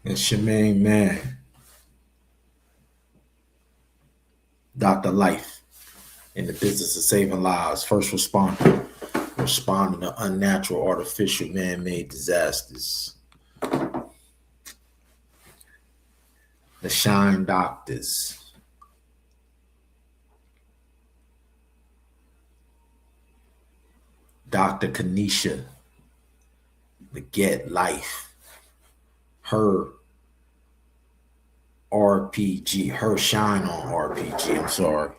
It's your main man, Dr. Life, in the business of saving lives, first responder, responding to unnatural, artificial, man-made disasters. The Shine Doctors. Dr. Kanisha, the Get Life. Her RPG, her shine on RPG, I'm sorry.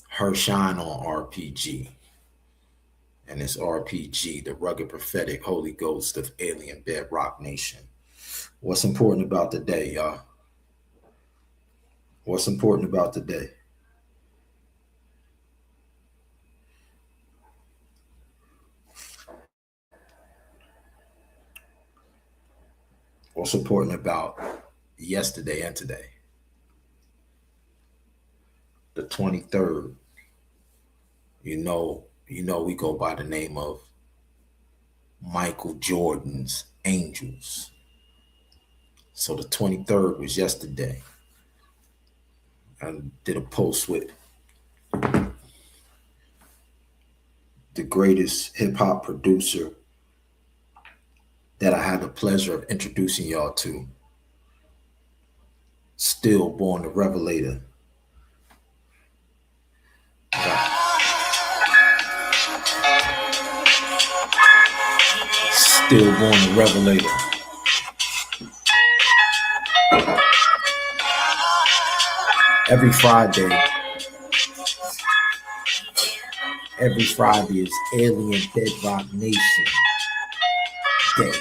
Her shine on RPG. And it's RPG, the rugged prophetic Holy Ghost of alien bedrock nation. What's important about the day, y'all? What's important about the day? What's important about yesterday and today? The 23rd. You know, we go by the name of Michael Jordan's Angels. So the 23rd was yesterday. I did a post with the greatest hip hop producer that I had the pleasure of introducing y'all to. Stillborn the Revelator. Stillborn the Revelator. Every Friday is Alien Bedrock Nation Day.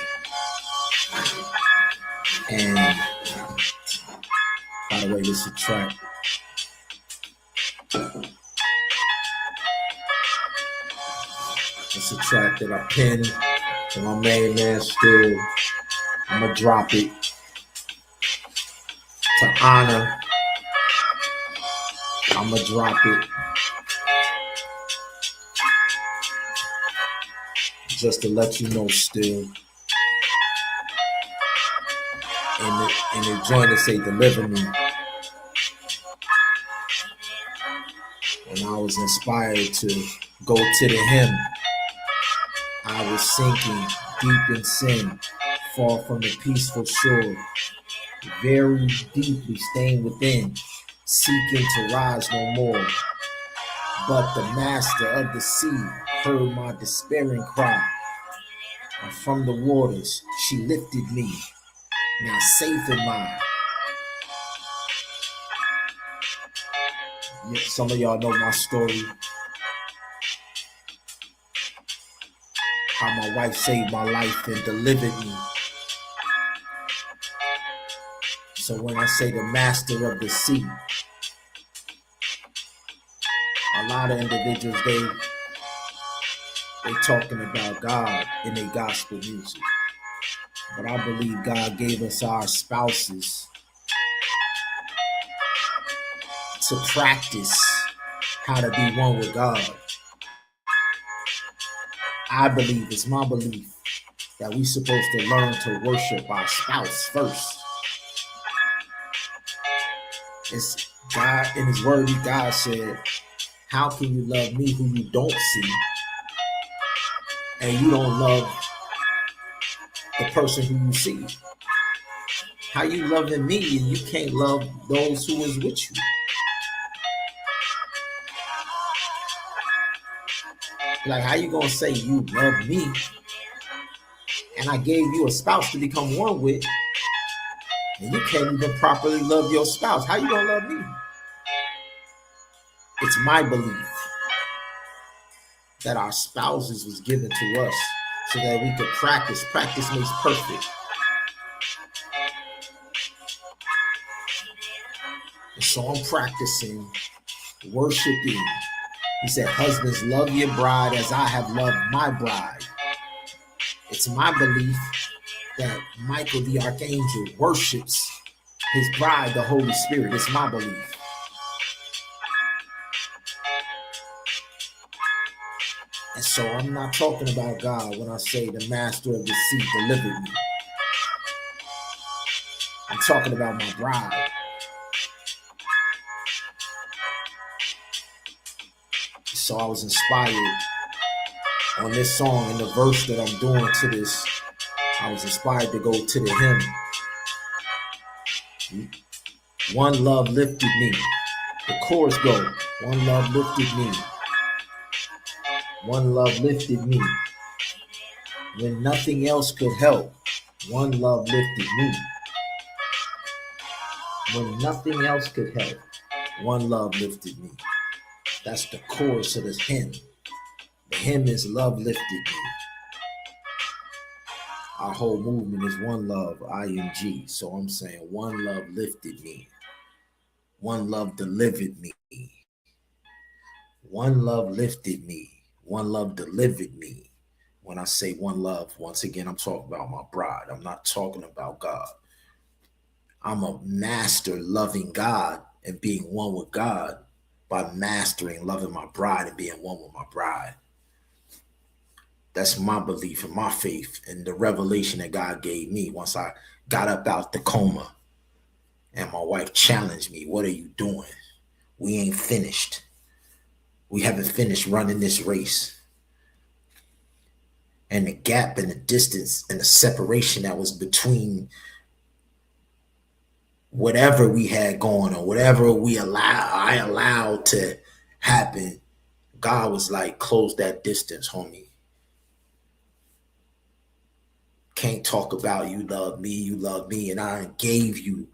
And by the way, this is a track. It's a track that I pinned to my main man Still. I'm gonna drop it to honor. I'm gonna drop it just to let you know Still. And the joint that say deliver me. And I was inspired to go to the hymn. I was sinking deep in sin, far from the peaceful shore, very deeply staying within, seeking to rise no more. But the master of the sea heard my despairing cry, and from the waters she lifted me, now safe in mine. Some of y'all know my story. How my wife saved my life and delivered me. So when I say the master of the sea, a lot of individuals, they talking about God in their gospel music. But I believe God gave us our spouses to practice how to be one with God. I believe, it's my belief, that we're supposed to learn to worship our spouse first. It's God, in his word, God said, how can you love me who you don't see, and you don't love the person who you see? How you loving me and you can't love those who is with you? Like, how you gonna say you love me and I gave you a spouse to become one with, and you can't even properly love your spouse? How you gonna love me? It's my belief that our spouses was given to us so that we could practice. Practice makes perfect. And so I'm practicing worshiping. He said, husbands, love your bride as I have loved my bride. It's my belief that Michael the Archangel worships his bride, the Holy Spirit. It's my belief. And so I'm not talking about God when I say the master of the sea delivered me. I'm talking about my bride. So I was inspired on this song and the verse that I'm doing to this. I was inspired to go to the hymn. One love lifted me. The chorus go. One love lifted me. One love lifted me. When nothing else could help, one love lifted me. When nothing else could help, one love lifted me. That's the chorus of this hymn. The hymn is love lifted me. Our whole movement is one love, ING. So I'm saying one love lifted me. One love delivered me. One love lifted me. One love delivered me. When I say one love, once again, I'm talking about my bride. I'm not talking about God. I'm a master loving God and being one with God by mastering loving my bride and being one with my bride. That's my belief and my faith and the revelation that God gave me once I got up out the coma and my wife challenged me. What are you doing? We ain't finished. We haven't finished running this race. And the gap and the distance and the separation that was between whatever we had going on, whatever I allowed to happen, God was like, close that distance, homie. Can't talk about you love me, and I gave you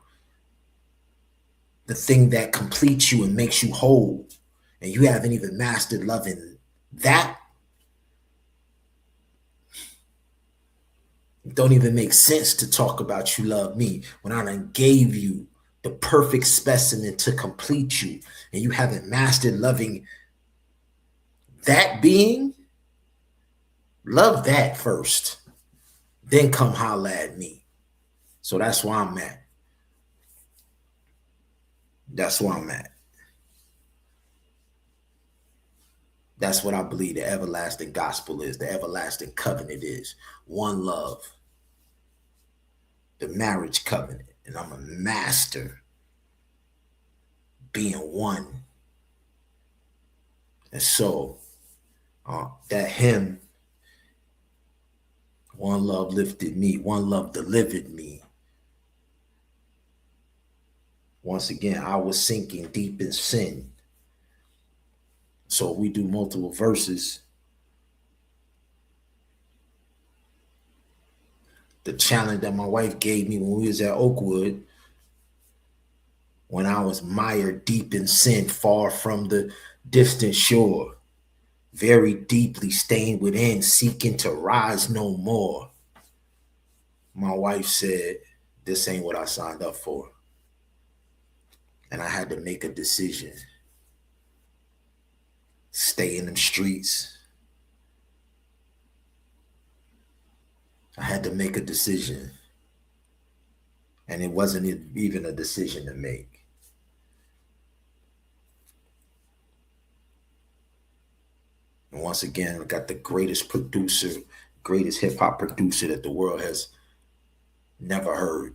the thing that completes you and makes you whole, and you haven't even mastered loving that. It don't even make sense to talk about you love me when I done gave you the perfect specimen to complete you, and you haven't mastered loving that being. Love that first, then come holla at me. So that's where I'm at. That's where I'm at. That's what I believe the everlasting gospel is, the everlasting covenant is. One love, the marriage covenant. And I'm a master being one. And so that hymn, one love lifted me, one love delivered me. Once again, I was sinking deep in sin. So we do multiple verses. The challenge that my wife gave me when we was at Oakwood, when I was mired deep in sin, far from the distant shore, very deeply stained within, seeking to rise no more. My wife said, this ain't what I signed up for. And I had to make a decision. Stay in them streets. I had to make a decision. And it wasn't even a decision to make. And once again, I got the greatest producer, greatest hip hop producer that the world has never heard.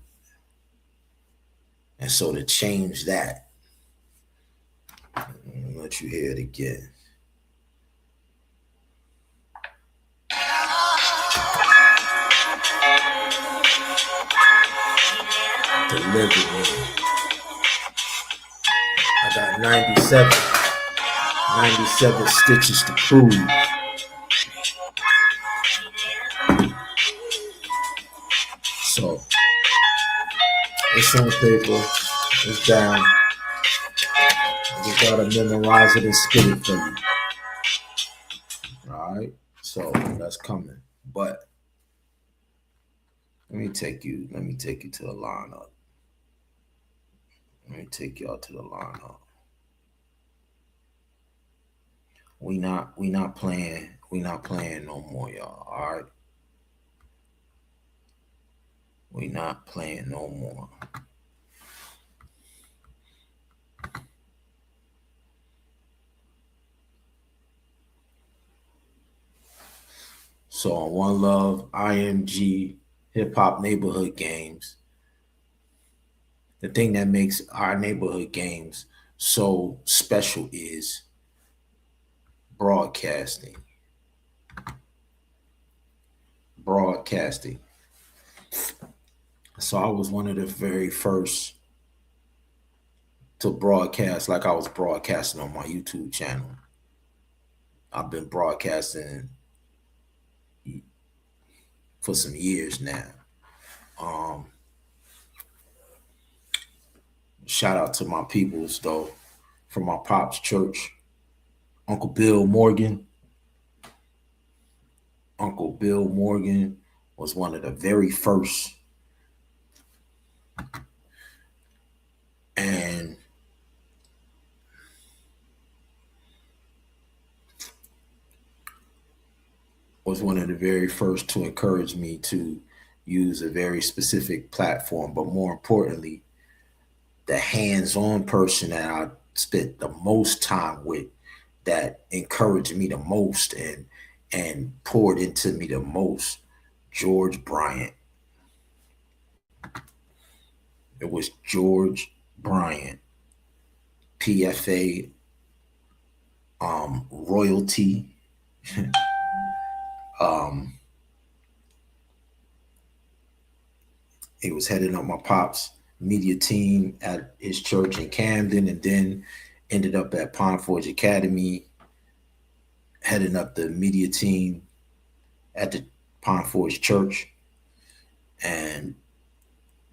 And so to change that, I'll let you hear it again. Deliver me. I got 97 stitches to prove. So it's on paper, it's down. I just gotta memorize it and spit it for you. All right, so that's coming. But let me take you to the lineup. Let me take y'all to the lineup. We not playing no more, y'all. All right. We not playing no more. So on One Love, IMG, Hip Hop Neighborhood Games, the thing that makes our neighborhood games so special is broadcasting. Broadcasting. So I was one of the very first to broadcast, like I was broadcasting on my YouTube channel. I've been broadcasting for some years now. Shout out to my peoples though, from my pop's church, Uncle Bill Morgan. Uncle Bill Morgan was one of the very first, and was one of the very first to encourage me to use a very specific platform, but more importantly, the hands-on person that I spent the most time with, that encouraged me the most and poured into me the most, George Bryant. It was George Bryant, PFA, royalty. He was heading up my pop's media team at his church in Camden, and then ended up at Pond Forge Academy, heading up the media team at the Pond Forge Church. And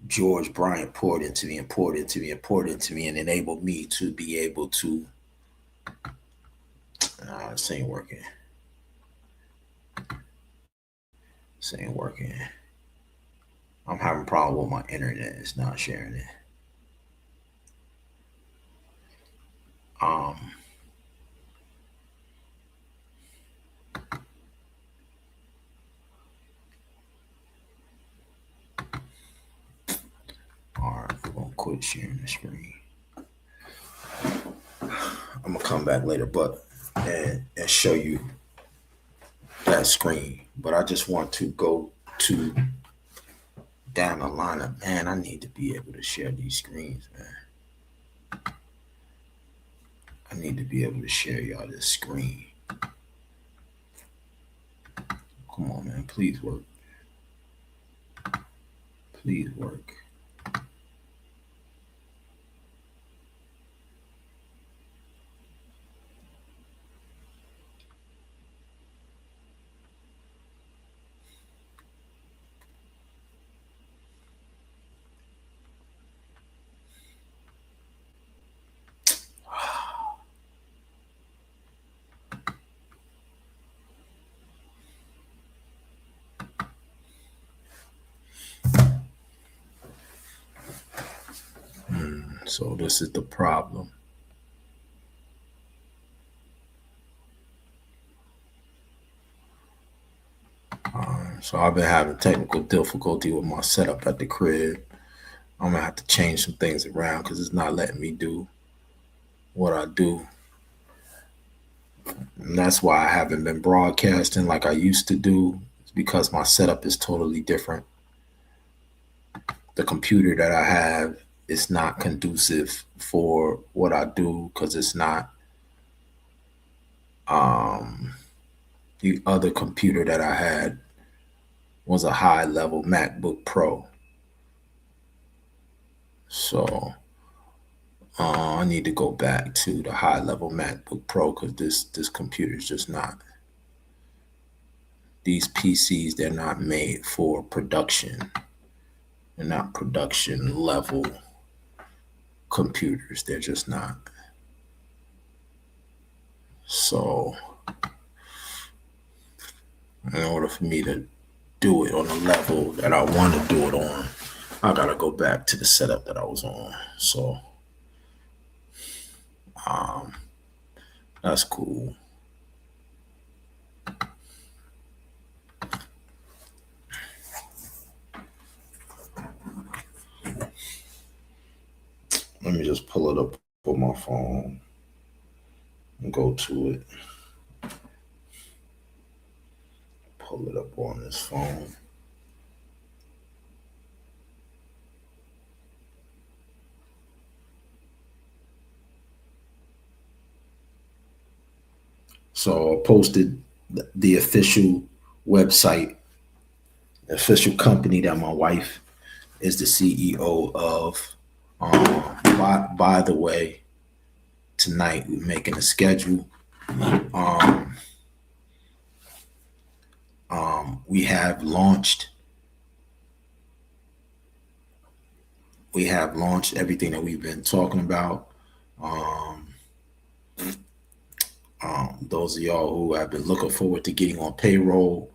George Bryant poured into me and poured into me and poured into me and enabled me to be able to, this ain't working. This ain't working. I'm having a problem with my internet. It's not sharing it. All right, we're gonna quit sharing the screen. I'm gonna come back later, but and show you that screen. But I just want to go to down the lineup. Man, I need to be able to share these screens, man. I need to be able to share y'all this screen. Come on, man. Please work. Please work. So this is the problem. So I've been having technical difficulty with my setup at the crib. I'm gonna have to change some things around because it's not letting me do what I do. And that's why I haven't been broadcasting like I used to do. It's because my setup is totally different. The computer that I have is not conducive for what I do because it's not the other computer that I had was a high level MacBook Pro. So I need to go back to the high level MacBook Pro because this computer is just not. These PCs, they're not made for production. They're not production level computers. They're just not. So in order for me to do it on the level that I want to do it on, I gotta go back to the setup that I was on. So that's cool. Let me just pull it up on my phone and go to it. Pull it up on this phone. So I posted the official website, the official company that my wife is the CEO of. By the way, tonight we're making a schedule. Um, we have launched everything that we've been talking about. Um, those of y'all who have been looking forward to getting on payroll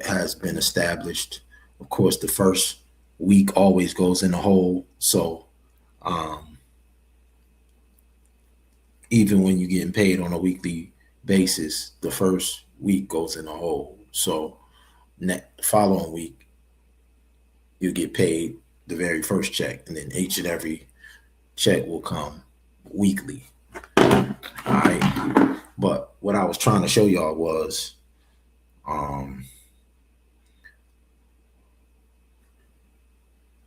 has been established. Of course, the first week always goes in the hole. So um, even when you're getting paid on a weekly basis, the first week goes in the hole. So following week, you get paid the very first check, and then each and every check will come weekly. All right. But what I was trying to show y'all was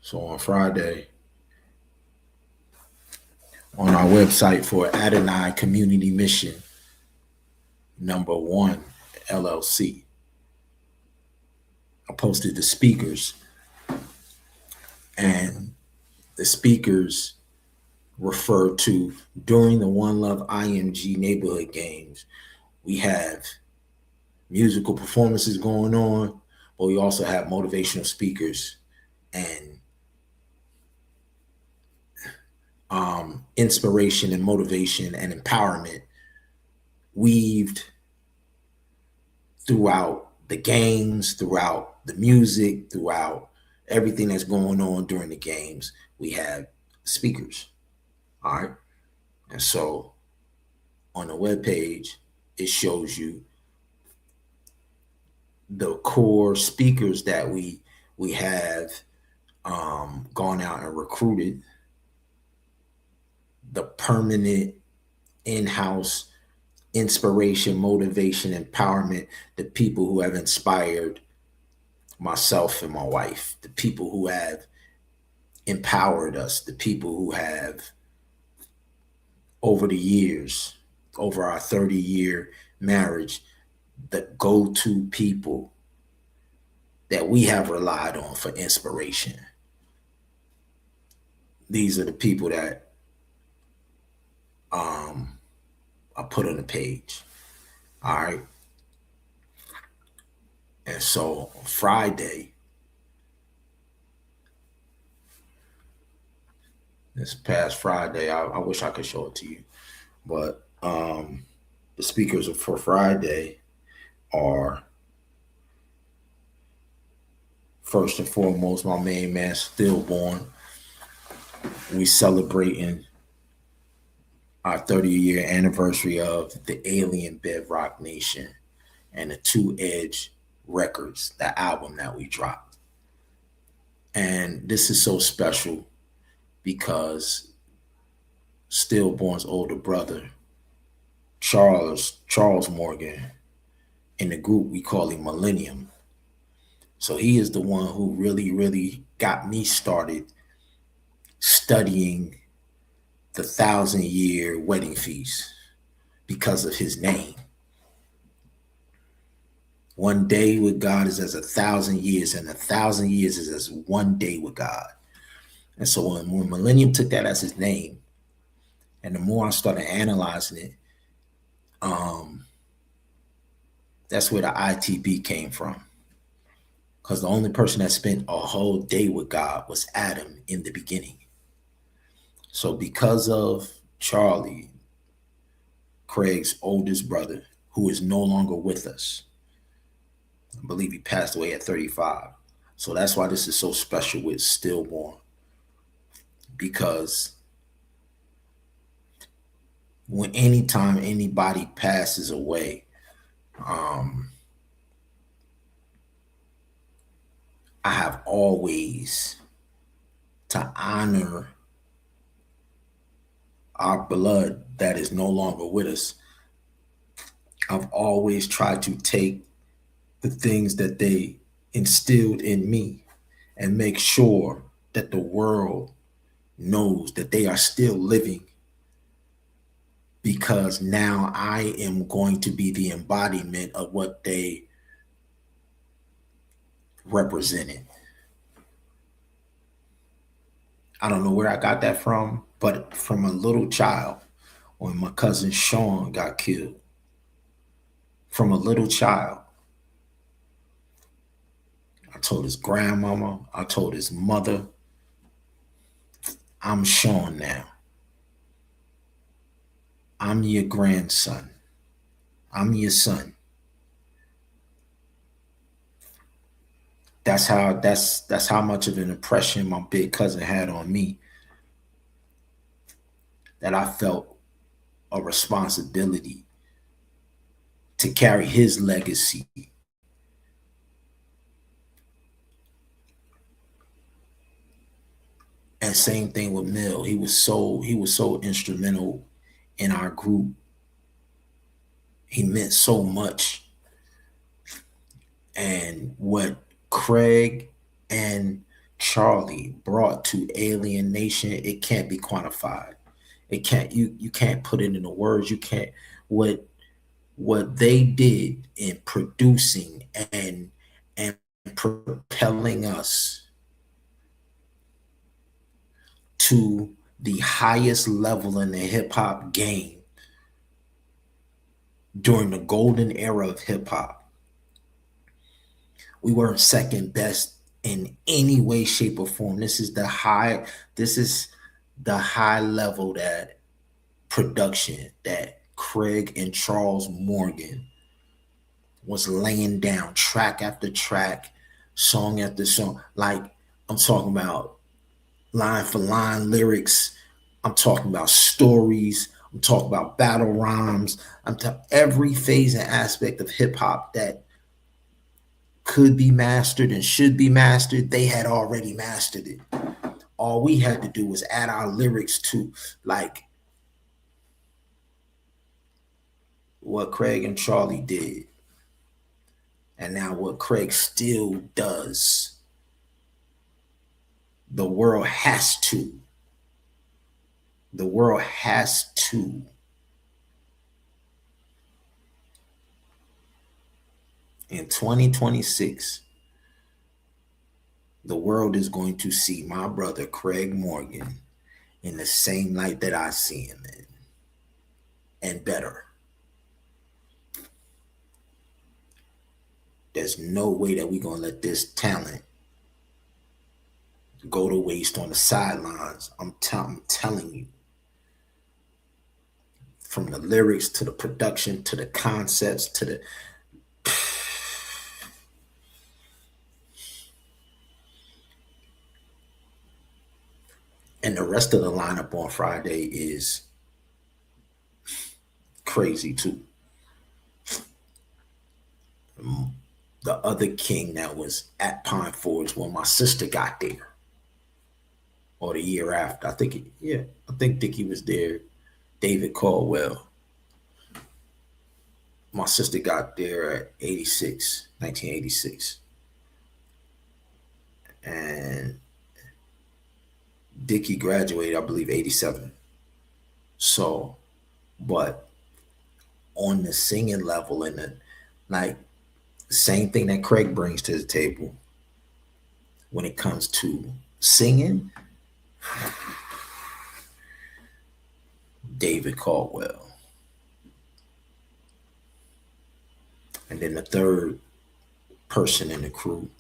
so on Friday on our website for Adonai Community Mission #1 LLC, I posted the speakers, and the speakers refer to during the One Love IMG neighborhood games. We have musical performances going on, but we also have motivational speakers and inspiration and motivation and empowerment weaved throughout the games, throughout the music, throughout everything that's going on during the games. We have speakers. All right. And so on the webpage, it shows you the core speakers that we have gone out and recruited, the permanent in-house inspiration, motivation, empowerment, the people who have inspired myself and my wife, the people who have empowered us, the people who have over the years, over our 30-year marriage, the go-to people that we have relied on for inspiration. These are the people that I put on the page. All right. And so Friday, this past Friday, I wish I could show it to you, but the speakers for Friday are, first and foremost, my main man, Stillborn. We celebrating our 30-year anniversary of the Alien Bedrock Nation and the Two Edge Records, the album that we dropped. And this is so special because Stillborn's older brother, Charles Morgan, in the group we call him Millennium. So he is the one who really got me started studying the 1,000-year wedding feast because of his name. One day with God is as 1,000 years, and 1,000 years is as one day with God. And so when Millennium took that as his name, and the more I started analyzing it, that's where the ITB came from. Because the only person that spent a whole day with God was Adam in the beginning. So because of Charlie, Craig's oldest brother, who is no longer with us, I believe he passed away at 35. So that's why this is so special with Stillborn. Because anytime anybody passes away, I have always, to honor our blood that is no longer with us, I've always tried to take the things that they instilled in me and make sure that the world knows that they are still living because now I am going to be the embodiment of what they represented. I don't know where I got that from, but from a little child when my cousin Sean got killed. From a little child, I told his grandmama, I told his mother, I'm Sean now. I'm your grandson. I'm your son. That's how much of an impression my big cousin had on me, that I felt a responsibility to carry his legacy. And same thing with Mill. He was so instrumental in our group. He meant so much. And what Craig and Charlie brought to Alien Nation, it can't be quantified. It can't, you can't put it into words. You can't, what they did in producing and propelling us to the highest level in the hip hop game during the golden era of hip hop. We weren't second best in any way, shape, or form. This is the high level that production that Craig and Charles Morgan was laying down, track after track, song after song. Like, I'm talking about line for line lyrics. I'm talking about stories. I'm talking about battle rhymes. I'm talking every phase and aspect of hip hop that could be mastered and should be mastered. They had already mastered it. All we had to do was add our lyrics to, like, what Craig and Charlie did. And now what Craig still does. The world has to. The world has to. In 2026, the world is going to see my brother Craig Morgan in the same light that I see him in, and better. There's no way that we're going to let this talent go to waste on the sidelines. I'm telling you. From the lyrics to the production to the concepts to the... And the rest of the lineup on Friday is crazy too. The other king that was at Pine Forge when my sister got there, or the year after. I think Dickie was there. David Caldwell. My sister got there at 1986. And Dickie graduated, I believe, 87. So, but on the singing level and the, like, same thing that Craig brings to the table when it comes to singing, David Caldwell. And then the third person in the crew,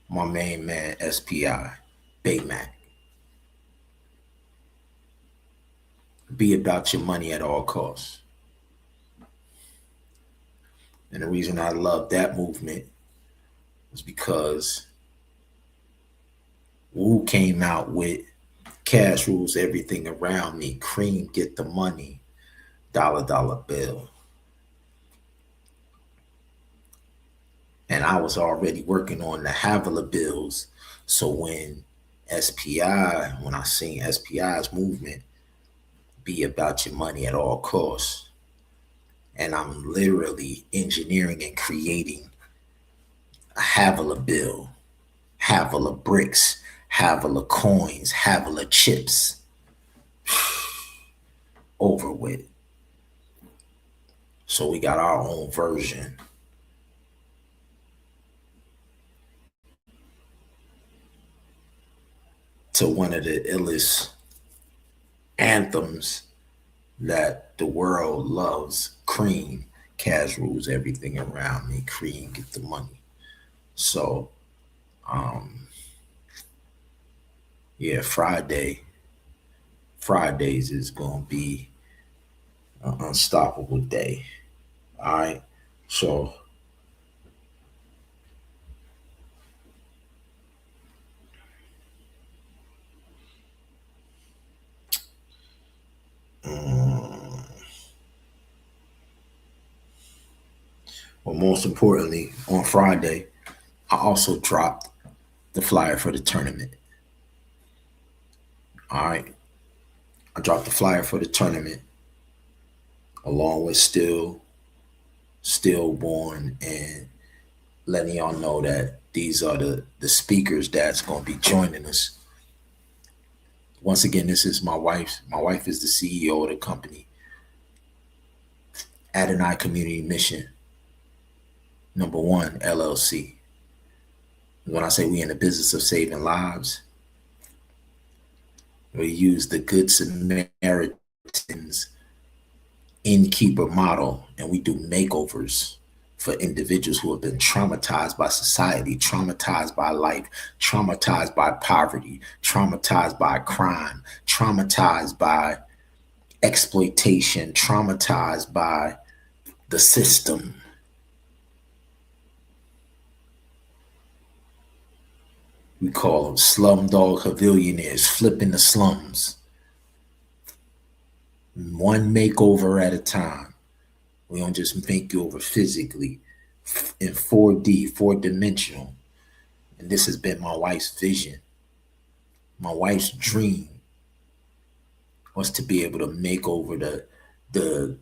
my main man, SPI, Baymac. Be about your money at all costs. And the reason I love that movement was because Wu came out with cash rules everything around me. Cream, get the money. Dollar bill. And I was already working on the Havila bills. So when I seen SPI's movement, be about your money at all costs, and I'm literally engineering and creating a Havila bill, Havila bricks, Havila coins, Havila chips. over with. So we got our own version. To one of the illest anthems that the world loves. Cream, cash rules everything around me. Cream, get the money. So, um, yeah, Fridays is gonna be an unstoppable day. All right. So, um, well, most importantly, on Friday, I also dropped the flyer for the tournament. All right. I dropped the flyer for the tournament along with stillborn, and letting y'all know that these are the speakers that's going to be joining us. Once again, this is my wife. My wife is the CEO of the company, Adonai Community Mission #1 LLC. When I say we in the business of saving lives, we use the Good Samaritan's innkeeper model, and we do makeovers for individuals who have been traumatized by society, traumatized by life, traumatized by poverty, traumatized by crime, traumatized by exploitation, traumatized by the system. We call them slumdog pavillionaires, flipping the slums. One makeover at a time. We don't just make you over physically, in 4D, four-dimensional. And this has been my wife's vision. My wife's dream was to be able to make over the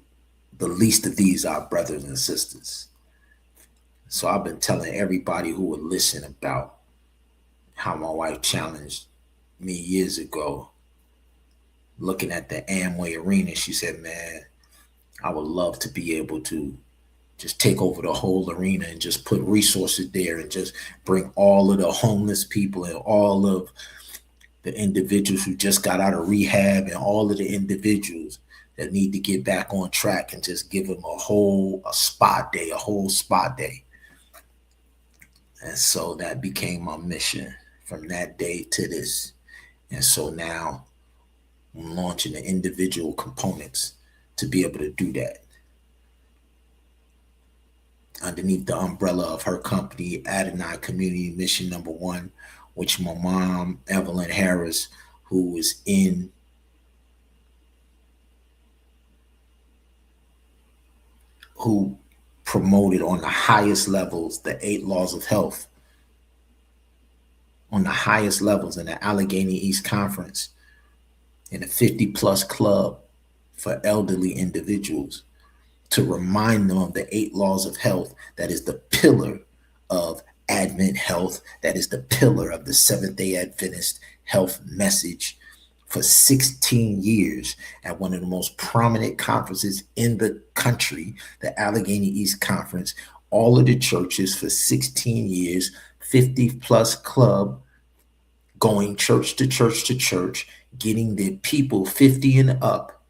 least of these, our brothers and sisters. So I've been telling everybody who would listen about how my wife challenged me years ago, looking at the Amway arena. She said, man, I would love to be able to just take over the whole arena and just put resources there and just bring all of the homeless people and all of the individuals who just got out of rehab and all of the individuals that need to get back on track and just give them a whole spot day. And so that became my mission from that day to this. And so now I'm launching the individual components to be able to do that. Underneath the umbrella of her company, Adonai Community Mission #1, which my mom, Evelyn Harris, who who promoted on the highest levels the 8 laws of health, on the highest levels in the Allegheny East Conference, in a 50+ club for elderly individuals, to remind them of the 8 laws of health. That is the pillar of Advent health. That is the pillar of the Seventh-day Adventist health message. For 16 years at one of the most prominent conferences in the country, the Allegheny East Conference, all of the churches for 16 years, 50+ club, going church to church to church, getting the people 50 and up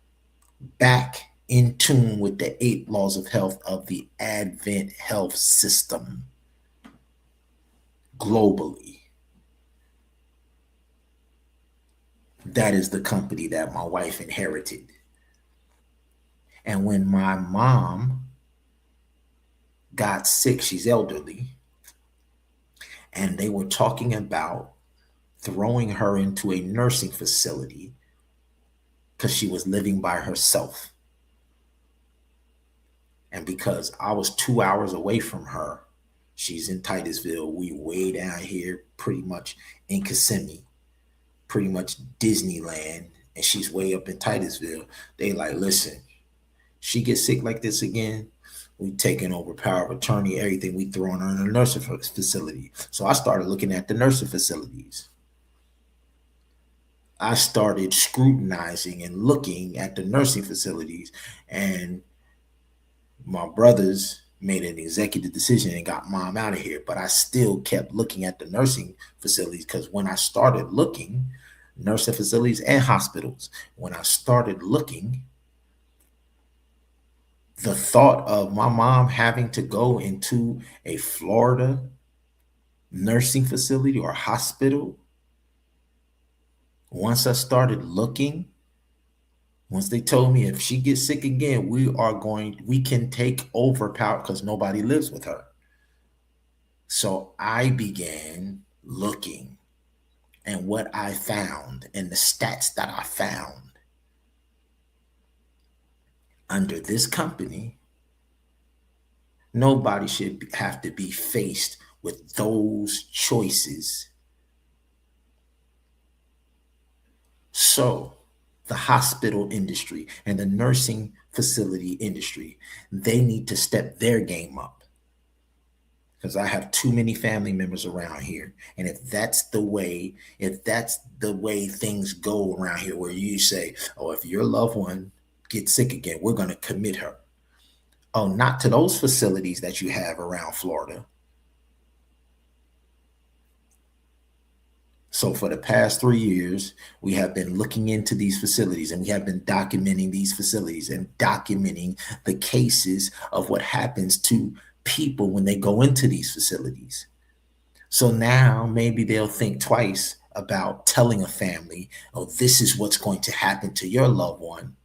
back in tune with the 8 laws of health of the Advent health system globally. That is the company that my wife inherited. And when my mom got sick, she's elderly, and they were talking about throwing her into a nursing facility because she was living by herself. And because I was 2 hours away from her, she's in Titusville, we way down here, pretty much in Kissimmee, pretty much Disneyland, and she's way up in Titusville. They like, listen, she gets sick like this again, we taking over power of attorney, everything, we throwing her in a nursing facility. So I started looking at the nursing facilities. I started scrutinizing and looking at the nursing facilities, and my brothers made an executive decision and got mom out of here. But I still kept looking at the nursing facilities, because when I started looking, nursing facilities and hospitals, when I started looking, the thought of my mom having to go into a Florida nursing facility or hospital, once I started looking, once they told me if she gets sick again, we can take over power because nobody lives with her. So I began looking, and what I found and the stats that I found under this company, nobody should have to be faced with those choices. So the hospital industry and the nursing facility industry, they need to step their game up, because I have too many family members around here. And if that's the way things go around here, where you say, oh, if your loved one gets sick again, we're going to commit her. Oh, not to those facilities that you have around Florida. So for the past 3 years, we have been looking into these facilities, and we have been documenting these facilities and documenting the cases of what happens to people when they go into these facilities. So now maybe they'll think twice about telling a family, oh, this is what's going to happen to your loved one.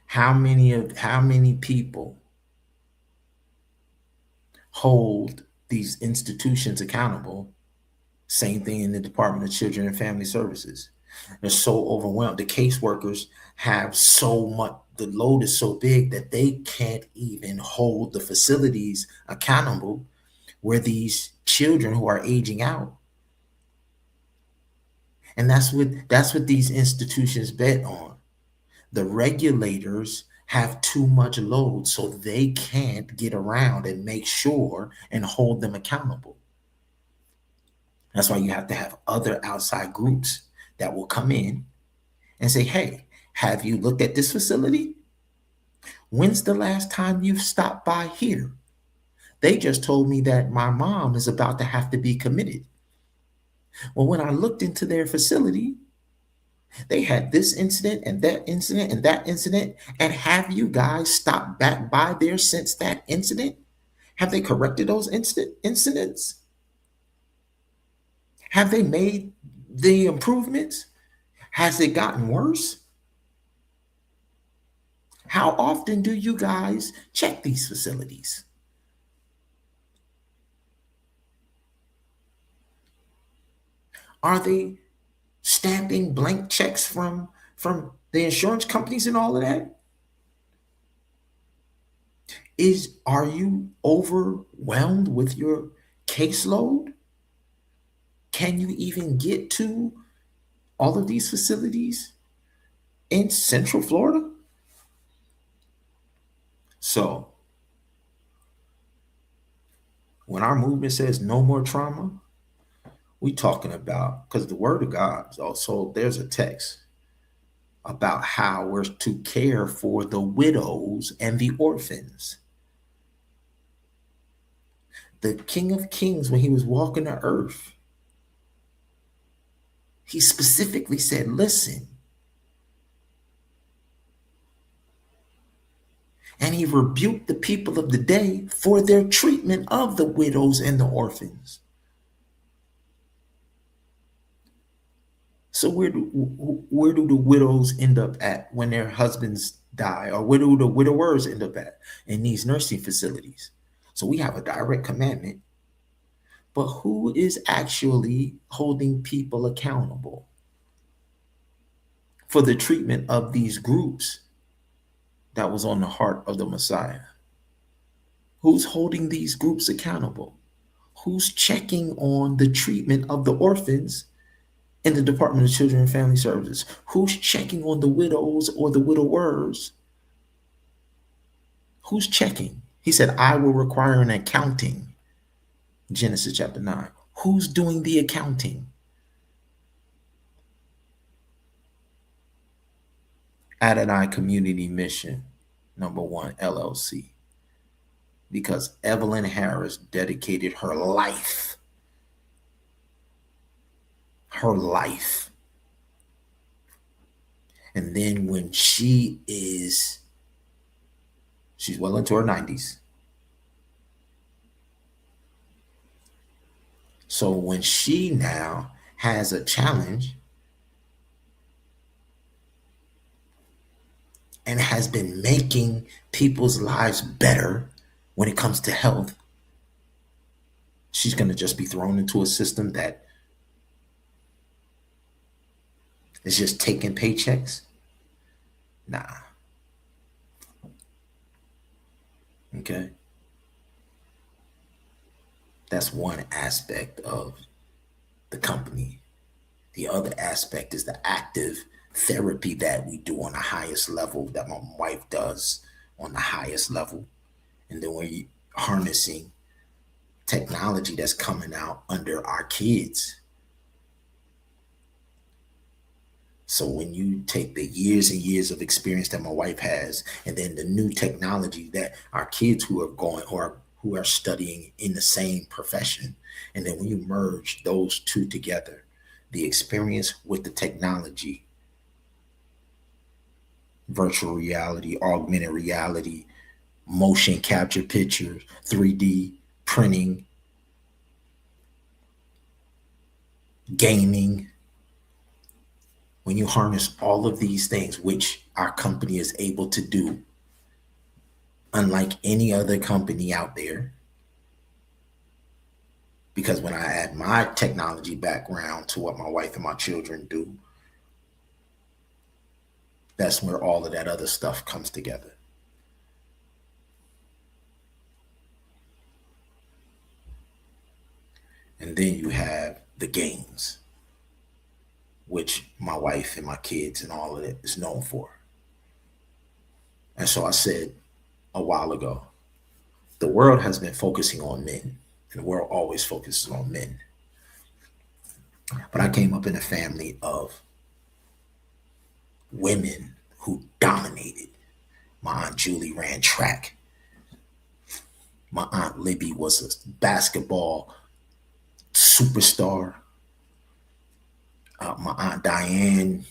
How many people hold these institutions accountable? Same thing in the Department of Children and Family Services. They're so overwhelmed. The caseworkers have so much, the load is so big that they can't even hold the facilities accountable where these children who are aging out. And that's what these institutions bet on. The regulators have too much load, so they can't get around and make sure and hold them accountable. That's why you have to have other outside groups that will come in and say, hey, have you looked at this facility? When's the last time you've stopped by here? They just told me that my mom is about to have to be committed. Well, when I looked into their facility, they had this incident and that incident and that incident. And have you guys stopped back by there since that incident? Have they corrected those incidents? Have they made the improvements? Has it gotten worse? How often do you guys check these facilities? Are they stamping blank checks from the insurance companies and all of that? Are you overwhelmed with your caseload? Can you even get to all of these facilities in Central Florida? So when our movement says no more trauma, we talking about, because the word of God also, there's a text about how we're to care for the widows and the orphans. The King of Kings, when he was walking the earth, he specifically said, listen. And he rebuked the people of the day for their treatment of the widows and the orphans. So where do the widows end up at when their husbands die? Or where do the widowers end up at? In these nursing facilities. So we have a direct commandment. But who is actually holding people accountable for the treatment of these groups that was on the heart of the Messiah? Who's holding these groups accountable? Who's checking on the treatment of the orphans in the Department of Children and Family Services? Who's checking on the widows or the widowers? Who's checking? He said, I will require an accounting. Genesis chapter 9. Who's doing the accounting? Adonai Community Mission, number one, LLC. Because Evelyn Harris dedicated her life. Her life. And then when she's well into her 90s. So when she now has a challenge and has been making people's lives better when it comes to health, she's going to just be thrown into a system that is just taking paychecks? Nah. Okay. That's one aspect of the company. The other aspect is the active therapy that we do on the highest level, that my wife does on the highest level. And then we're harnessing technology that's coming out under our kids. So when you take the years and years of experience that my wife has, and then the new technology that our kids who are going or who are studying in the same profession, and then when you merge those two together, the experience with the technology, virtual reality, augmented reality, motion capture pictures, 3D printing, gaming. When you harness all of these things, which our company is able to do, unlike any other company out there, because when I add my technology background to what my wife and my children do, that's where all of that other stuff comes together. And then you have the games, which my wife and my kids and all of it is known for. And so I said a while ago, the world has been focusing on men, and the world always focuses on men. But I came up in a family of women who dominated. My Aunt Julie ran track. My Aunt Libby was a basketball superstar. My Aunt Diane,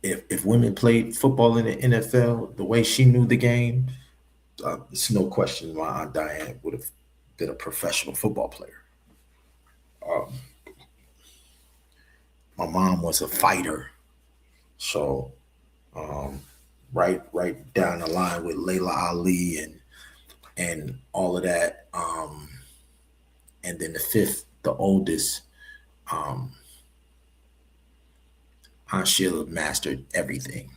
if women played football in the NFL the way she knew the game, it's no question my Aunt Diane would have been a professional football player. My mom was a fighter, so right down the line with Layla Ali and all of that. And then the fifth, the oldest, Aunt Sheila mastered everything.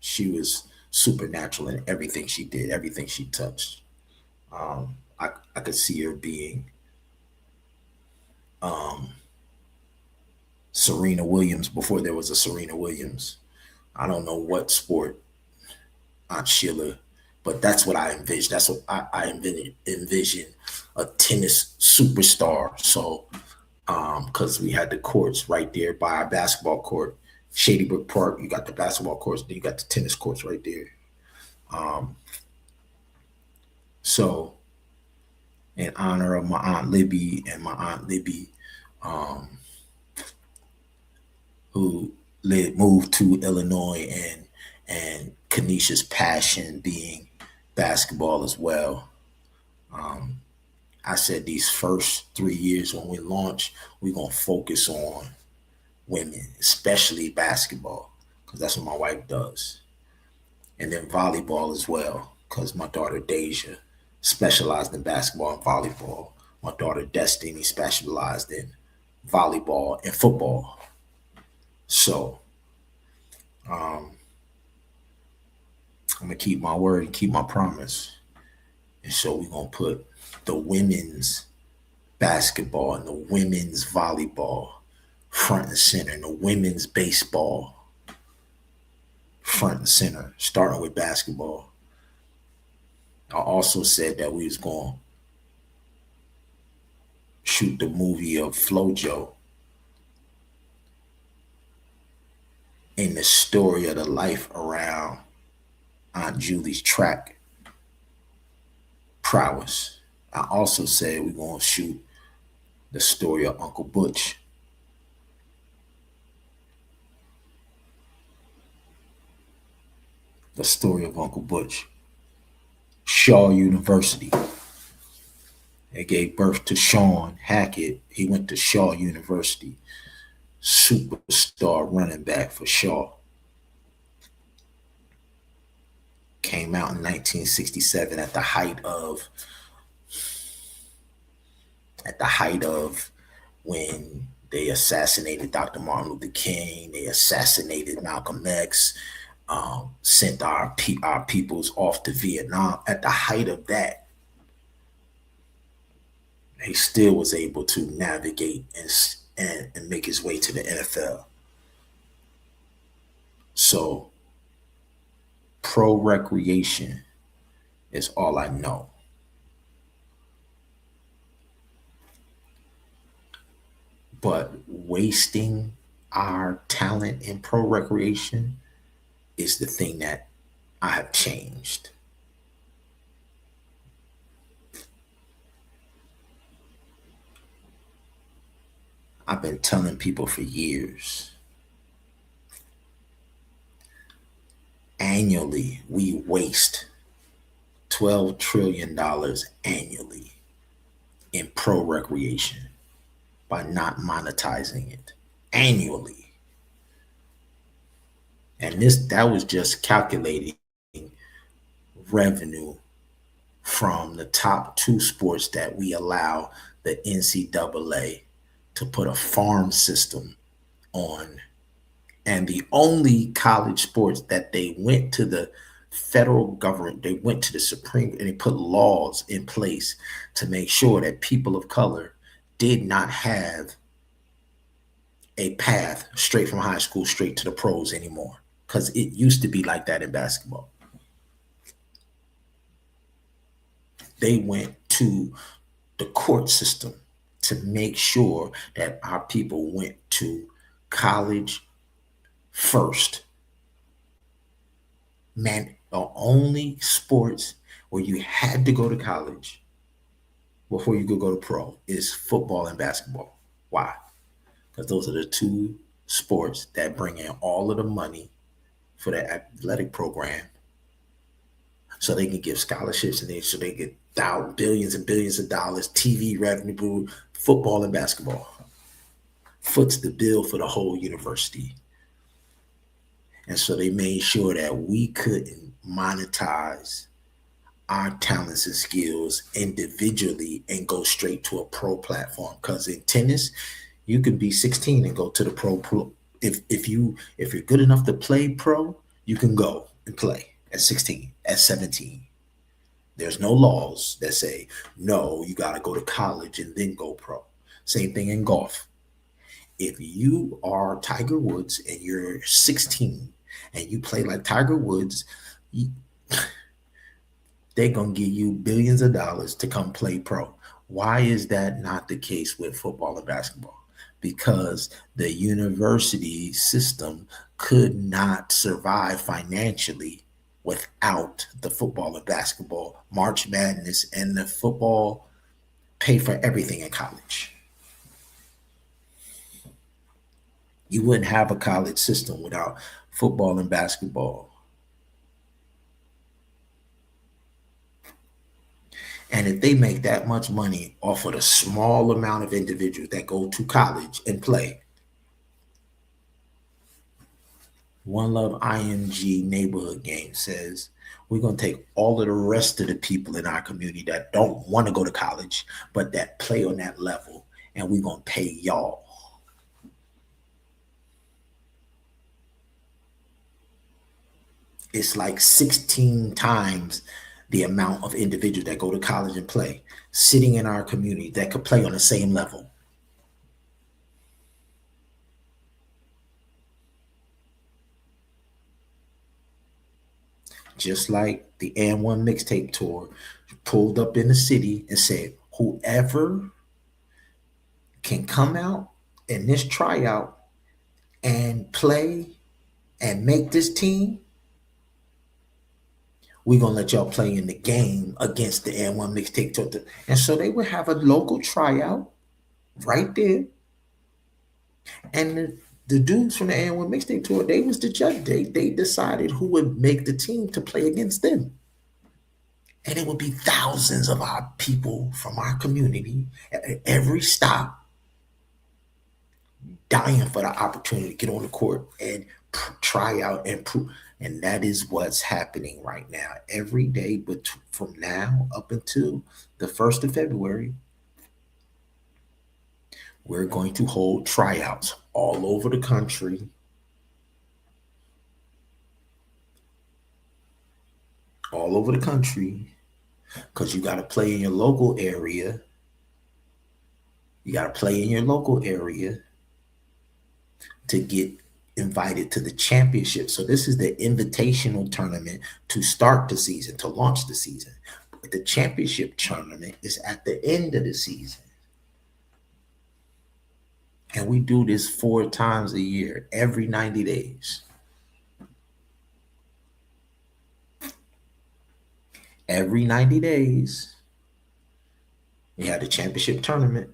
She was supernatural in everything she did, everything she touched. I could see her being Serena Williams before there was a Serena Williams. I don't know what sport Aunt Sheila, but that's what I envisioned. That's what I envisioned a tennis superstar. So, because we had the courts right there by our basketball court, Shady Brook Park, you got the basketball courts, then you got the tennis courts right there. So, in honor of my Aunt Libby and my Aunt Libby, who moved to Illinois, and Kanisha's passion being basketball as well. I said these first 3 years when we launch, we're going to focus on women, especially basketball, because that's what my wife does. And then volleyball as well, because my daughter Dasia specialized in basketball and volleyball. My daughter Destiny specialized in volleyball and football. So I'm going to keep my word and keep my promise. And so we're going to put the women's basketball and the women's volleyball front and center, and the women's baseball front and center, starting with basketball. I also said that we was going shoot the movie of Flojo and the story of the life around Aunt Julie's track prowess. I also said we're going to shoot the story of Uncle Butch. The story of Uncle Butch. Shaw University. They gave birth to Sean Hackett. He went to Shaw University. Superstar running back for Shaw. Came out in 1967 at the height of when they assassinated Dr. Martin Luther King. They assassinated Malcolm X. Sent our peoples off to Vietnam. At the height of that, he still was able to navigate and make his way to the NFL. So pro recreation is all I know. But wasting our talent in pro recreation is the thing that I have changed. I've been telling people for years. Annually, we waste $12 trillion annually in pro recreation by not monetizing it annually. And that was just calculating revenue from the top two sports that we allow the NCAA to put a farm system on. And the only college sports that they went to the federal government, they went to the Supreme, and they put laws in place to make sure that people of color did not have a path straight from high school straight to the pros anymore. Because it used to be like that in basketball. They went to the court system to make sure that our people went to college first. Man, the only sports where you had to go to college before you could go to pro is football and basketball. Why? Because those are the two sports that bring in all of the money for the athletic program, so they can give scholarships and so they get billions and billions of dollars, TV revenue. Football and basketball foots the bill for the whole university. And so they made sure that we couldn't monetize our talents and skills individually and go straight to a pro platform. Because in tennis, you can be 16 and go to the pro. If you're good enough to play pro, you can go and play at 16, at 17. There's no laws that say, no, you got to go to college and then go pro. Same thing in golf. If you are Tiger Woods and you're 16 and you play like Tiger Woods, they're going to give you billions of dollars to come play pro. Why is that not the case with football and basketball? Because the university system could not survive financially without the football and basketball, March Madness, and the football pay for everything in college. You wouldn't have a college system without football and basketball. And if they make that much money off of the small amount of individuals that go to college and play, One Love IMG neighborhood game says, we're going to take all of the rest of the people in our community that don't want to go to college, but that play on that level, and we're going to pay y'all. It's like 16 times the amount of individuals that go to college and play sitting in our community that could play on the same level. Just like the And1 mixtape tour pulled up in the city and said, whoever can come out in this tryout and play and make this team, we're going to let y'all play in the game against the N1 Mixtape Tour. And so they would have a local tryout right there. And the dudes from the N1 Mixtape Tour, they was the judge. They decided who would make the team to play against them. And it would be thousands of our people from our community at every stop dying for the opportunity to get on the court and try out and prove. And that is what's happening right now. Every day, but from now up until the 1st of February, we're going to hold tryouts all over the country. All over the country, because you got to play in your local area. You got to play in your local area to get invited to the championship. So this is the invitational tournament to start the season, to launch the season. But the championship tournament is at the end of the season. And we do this 4 times a year, every 90 days. Every 90 days, we have the championship tournament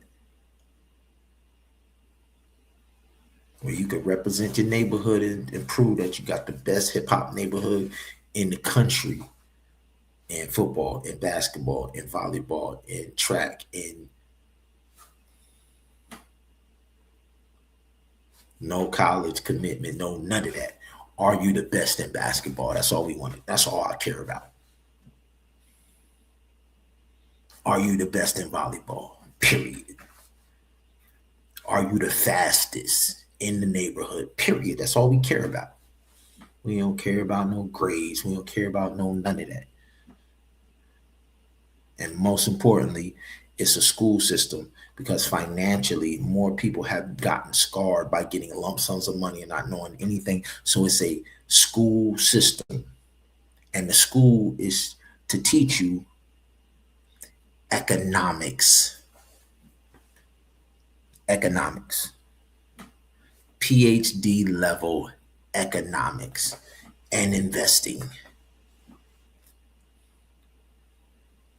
where you could represent your neighborhood and prove that you got the best hip-hop neighborhood in the country in football, in basketball, in volleyball, in track, in no college commitment, no none of that. Are you the best in basketball? That's all we want. That's all I care about. Are you the best in volleyball? Period. Are you the fastest in the neighborhood? Period. That's all we care about. We don't care about no grades. We don't care about none of that. And most importantly, it's a school system, because financially, more people have gotten scarred by getting lump sums of money and not knowing anything. So it's a school system. And the school is to teach you economics, PhD level economics and investing.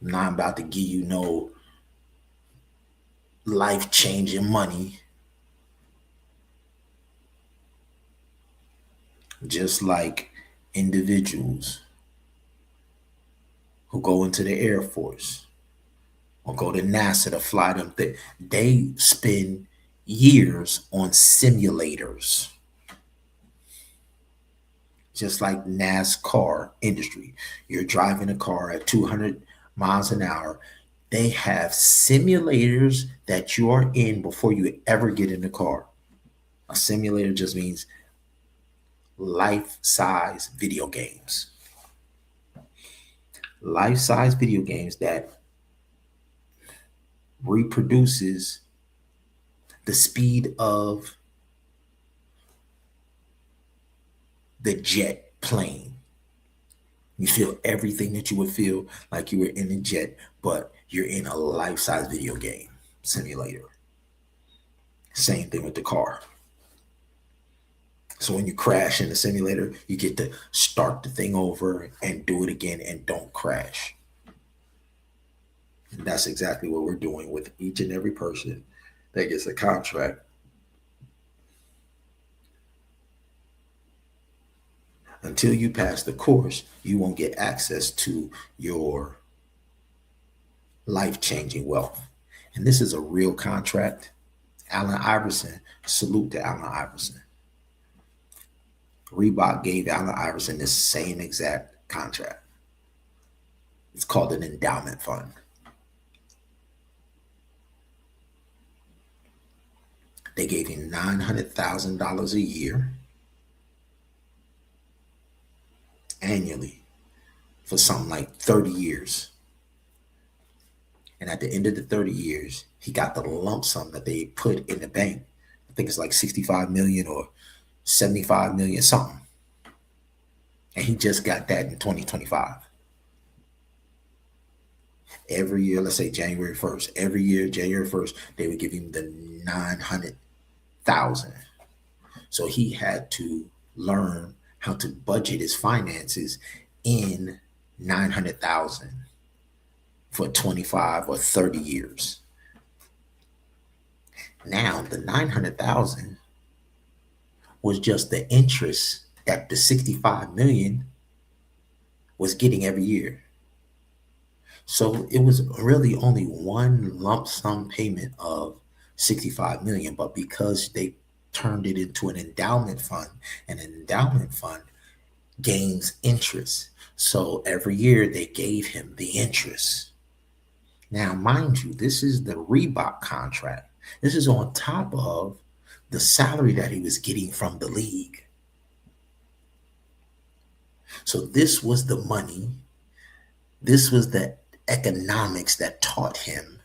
I'm not about to give you no life-changing money. Just like individuals who go into the Air Force or go to NASA to fly them, they spend years on simulators. Just like NASCAR industry. You're driving a car at 200 miles an hour. They have simulators that you are in before you ever get in the car. A simulator just means life-size video games. Life-size video games that reproduces the speed of the jet plane. You feel everything that you would feel like you were in a jet, but you're in a life-size video game simulator. Same thing with the car. So when you crash in the simulator, you get to start the thing over and do it again and don't crash. And that's exactly what we're doing with each and every person that gets a contract. Until you pass the course, you won't get access to your life-changing wealth. And this is a real contract. Allen Iverson, salute to Allen Iverson. Reebok gave Allen Iverson this same exact contract. It's called an endowment fund. They gave him $900,000 a year annually for something like 30 years. And at the end of the 30 years, he got the lump sum that they put in the bank. I think it's like 65 million or 75 million something. And he just got that in 2025. Every year, let's say January 1st, every year, January 1st, they would give him the 900,000. So he had to learn how to budget his finances in 900,000 for 25 or 30 years. Now the 900,000 was just the interest that the 65 million was getting every year. So it was really only one lump sum payment of 65 million, but because they turned it into an endowment fund, an endowment fund gains interest. So every year they gave him the interest. Now, mind you, this is the Reebok contract. This is on top of the salary that he was getting from the league. So this was the money. This was the economics that taught him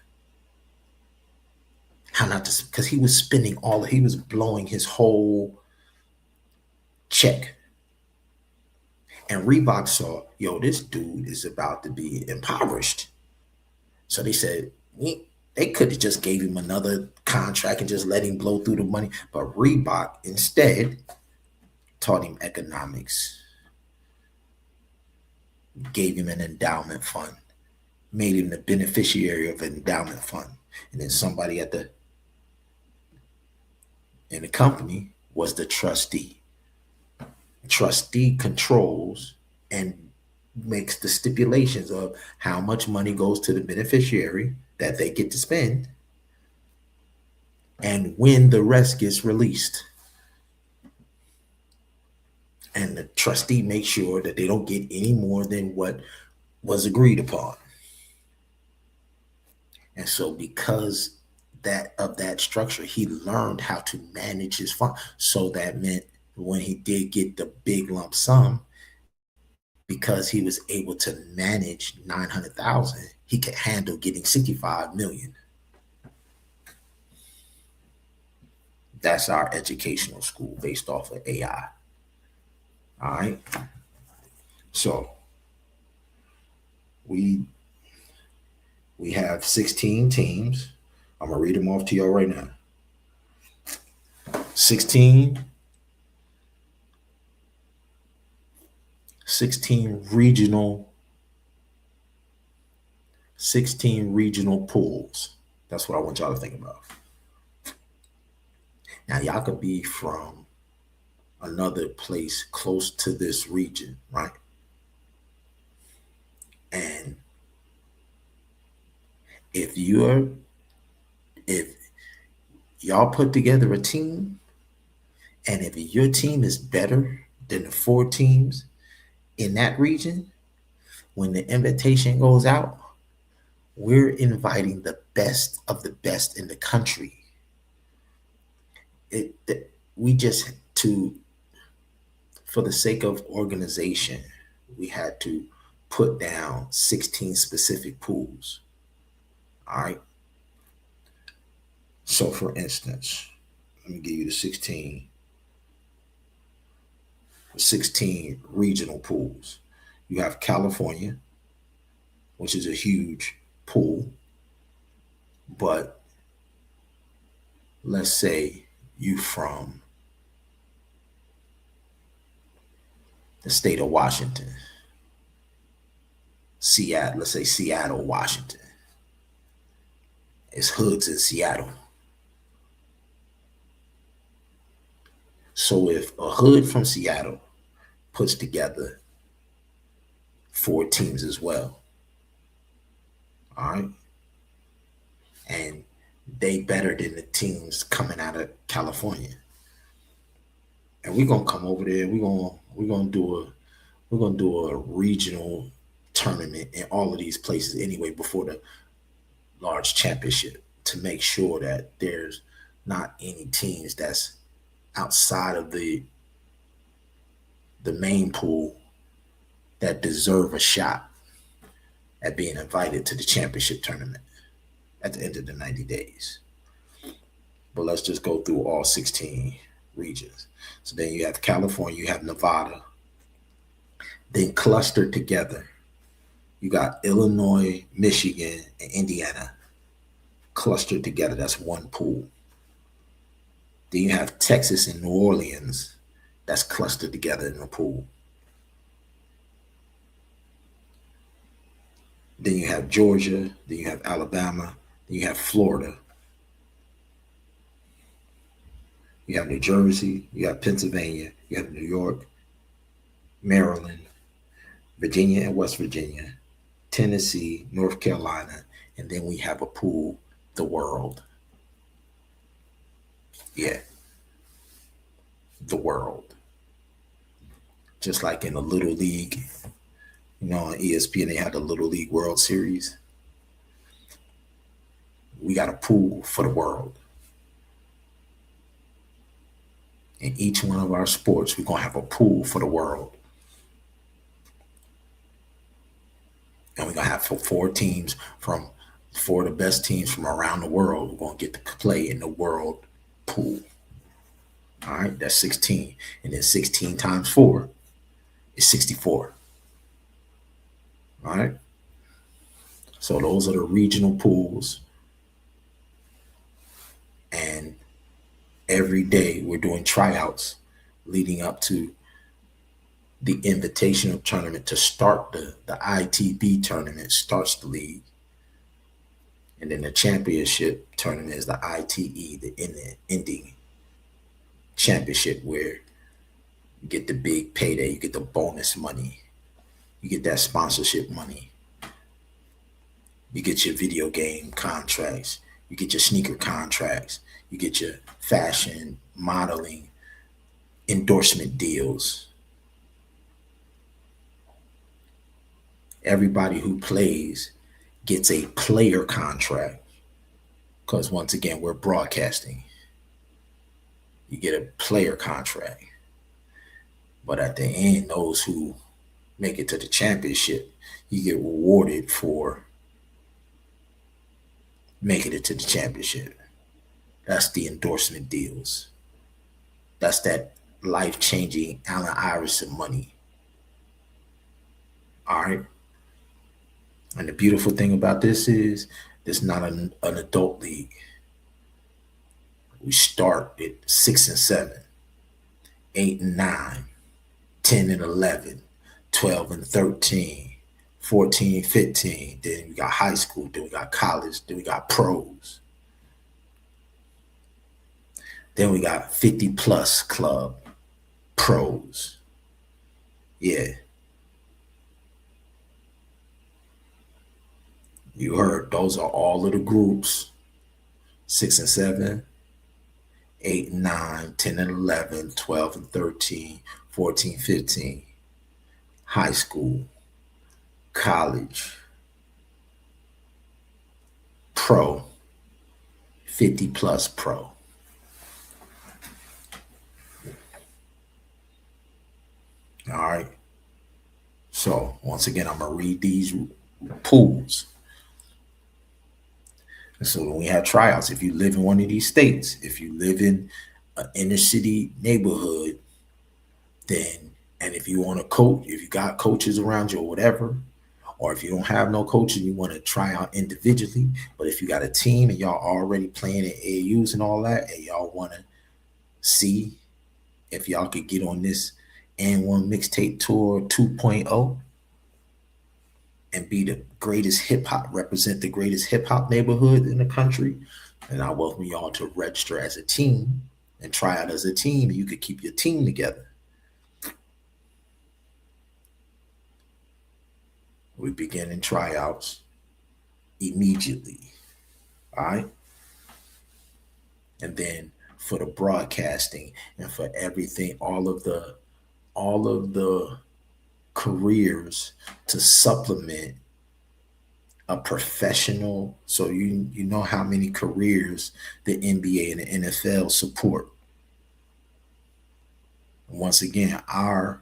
how not to, because he was spending he was blowing his whole check. And Reebok saw, yo, this dude is about to be impoverished. So they said, they could have just gave him another contract and just let him blow through the money. But Reebok instead taught him economics, gave him an endowment fund, made him the beneficiary of an endowment fund. And then somebody in the company was the trustee. The trustee controls and makes the stipulations of how much money goes to the beneficiary that they get to spend and when the rest gets released. And the trustee makes sure that they don't get any more than what was agreed upon. And so because of that structure, he learned how to manage his fund. So that meant when he did get the big lump sum, because he was able to manage 900,000, he could handle getting 65 million. That's our educational school based off of AI. All right. So we have 16 teams. I'm gonna read them off to y'all right now. 16 regional pools. That's what I want y'all to think about. Now y'all could be from another place close to this region, right? And if y'all put together a team, and if your team is better than the 4 teams in that region, when the invitation goes out, we're inviting the best of the best in the country. For the sake of organization, we had to put down 16 specific pools. All right. So for instance, let me give you the 16 regional pools. You have California, which is a huge pool, but let's say you from the state of Washington, Seattle, let's say Seattle, Washington. It's hoods in Seattle. So if a hood from Seattle puts together 4 teams as well, all right, and they better than the teams coming out of California, and we're gonna come over there. We're gonna do a regional tournament in all of these places anyway before the large championship, to make sure that there's not any teams that's outside of the main pool that deserve a shot at being invited to the championship tournament at the end of the 90 days. But let's just go through all 16 regions. So then you have California, you have Nevada, then clustered together, You got Illinois, Michigan, and Indiana clustered together. That's one pool. Then you have Texas and New Orleans that's clustered together in a pool. Then you have Georgia, then you have Alabama, then you have Florida. You have New Jersey, you have Pennsylvania, you have New York, Maryland, Virginia and West Virginia, Tennessee, North Carolina, and then we have a pool, the world. Yeah, the world. Just like in the Little League, on ESPN, they had the Little League World Series. We got a pool for the world. In each one of our sports, we're going to have a pool for the world. And we're going to have four of the best teams from around the world. We're going to get to play in the world pool. All right, that's 16. And then 16 times 4 is 64. All right. So those are the regional pools. And every day we're doing tryouts leading up to the invitational tournament to start the ITB tournament starts the league. And then the championship tournament is the ITE, the ending championship, where you get the big payday, you get the bonus money, you get that sponsorship money, you get your video game contracts, you get your sneaker contracts, you get your fashion, modeling, endorsement deals. Everybody who plays gets a player contract because, once again, we're broadcasting. You get a player contract. But at the end, those who make it to the championship, you get rewarded for making it to the championship. That's the endorsement deals. That's that life-changing Allen Iverson money. All right. And the beautiful thing about this is it's not an adult league. We start at 6 and 7, 8 and 9, 10 and 11, 12 and 13, 14 and 15. Then we got high school. Then we got college. Then we got pros. Then we got 50 plus club pros. Yeah. You heard, those are all of the groups. 6 and 7, 8 and 9, 10 and 11, 12 and 13, 14, 15. High school, college, pro, 50 plus pro. All right. So once again, I'm going to read these pools. And so when we have tryouts, if you live in one of these states, if you live in an inner city neighborhood, then, and if you want to coach, if you got coaches around you or whatever, or if you don't have no coaches, you want to try out individually, but if you got a team and y'all already playing at AAUs and all that, and y'all want to see if y'all could get on this N1 Mixtape Tour 2.0 and be the greatest hip hop, represent the greatest hip hop neighborhood in the country, and I welcome y'all to register as a team and try out as a team, and you could keep your team together. We begin in tryouts immediately. All right. And then for the broadcasting and for everything, all of the careers to supplement a professional. So you know how many careers the NBA and the NFL support. Once again, our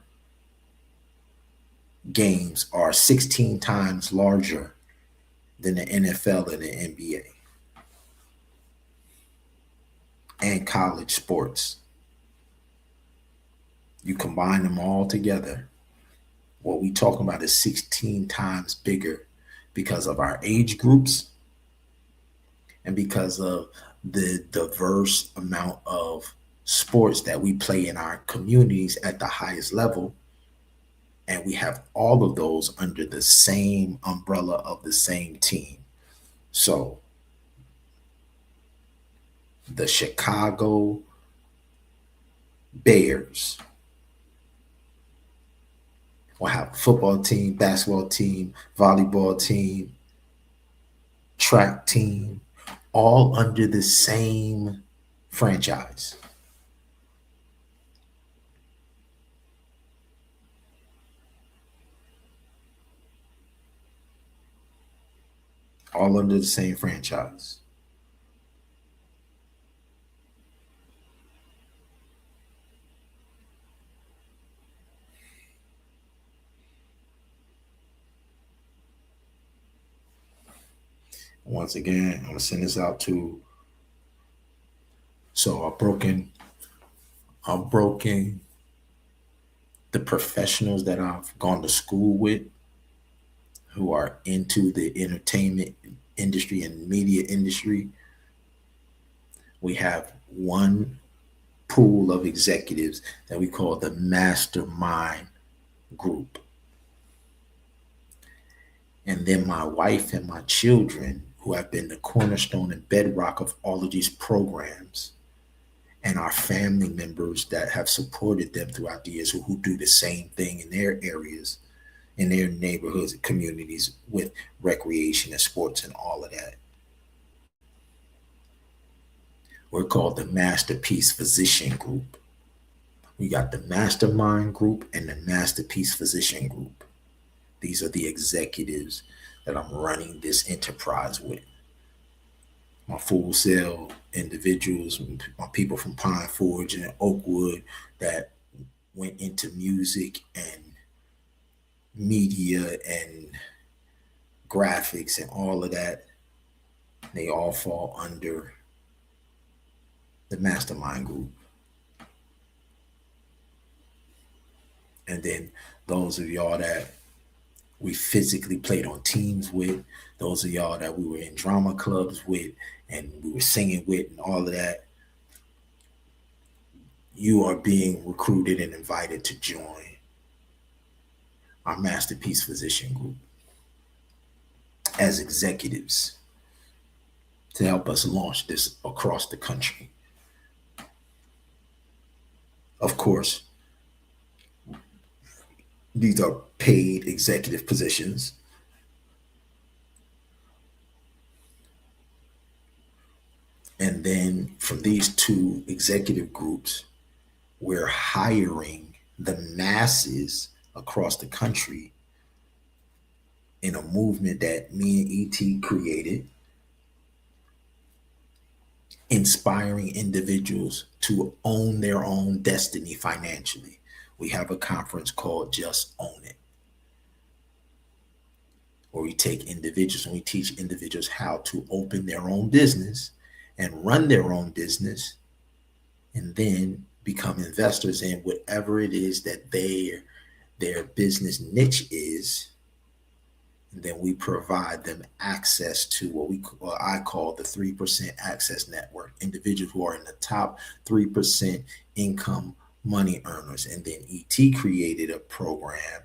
games are 16 times larger than the NFL and the NBA and college sports. You combine them all together, What we talking about is 16 times bigger because of our age groups and because of the diverse amount of sports that we play in our communities at the highest level. And we have all of those under the same umbrella of the same team. So the Chicago Bears will have a football team, basketball team, volleyball team, track team, all under the same franchise. All under the same franchise. Once again, I'm gonna send this out to so I've broken the professionals that I've gone to school with who are into the entertainment industry and media industry. We have one pool of executives that we call the mastermind group. And then my wife and my children, who have been the cornerstone and bedrock of all of these programs, and our family members that have supported them throughout the years who do the same thing in their areas, in their neighborhoods and communities with recreation and sports and all of that. We're called the Masterpiece Physician Group. We got the Mastermind Group and the Masterpiece Physician Group. These are the executives that I'm running this enterprise with. My Full Sail individuals, my people from Pine Forge and Oakwood that went into music and media and graphics and all of that. They all fall under the mastermind group. And then those of y'all that we physically played on teams with, those of y'all that we were in drama clubs with and we were singing with and all of that, you are being recruited and invited to join our Masterpiece Physician Group as executives to help us launch this across the country. Of course, these are paid executive positions. And then from these two executive groups, we're hiring the masses across the country in a movement that me and ET created, inspiring individuals to own their own destiny financially. We have a conference called Just Own It, where we take individuals and we teach individuals how to open their own business and run their own business and then become investors in whatever it is that their business niche is. And then we provide them access to what I call the 3% access network, individuals who are in the top 3% income money earners. And then ET created a program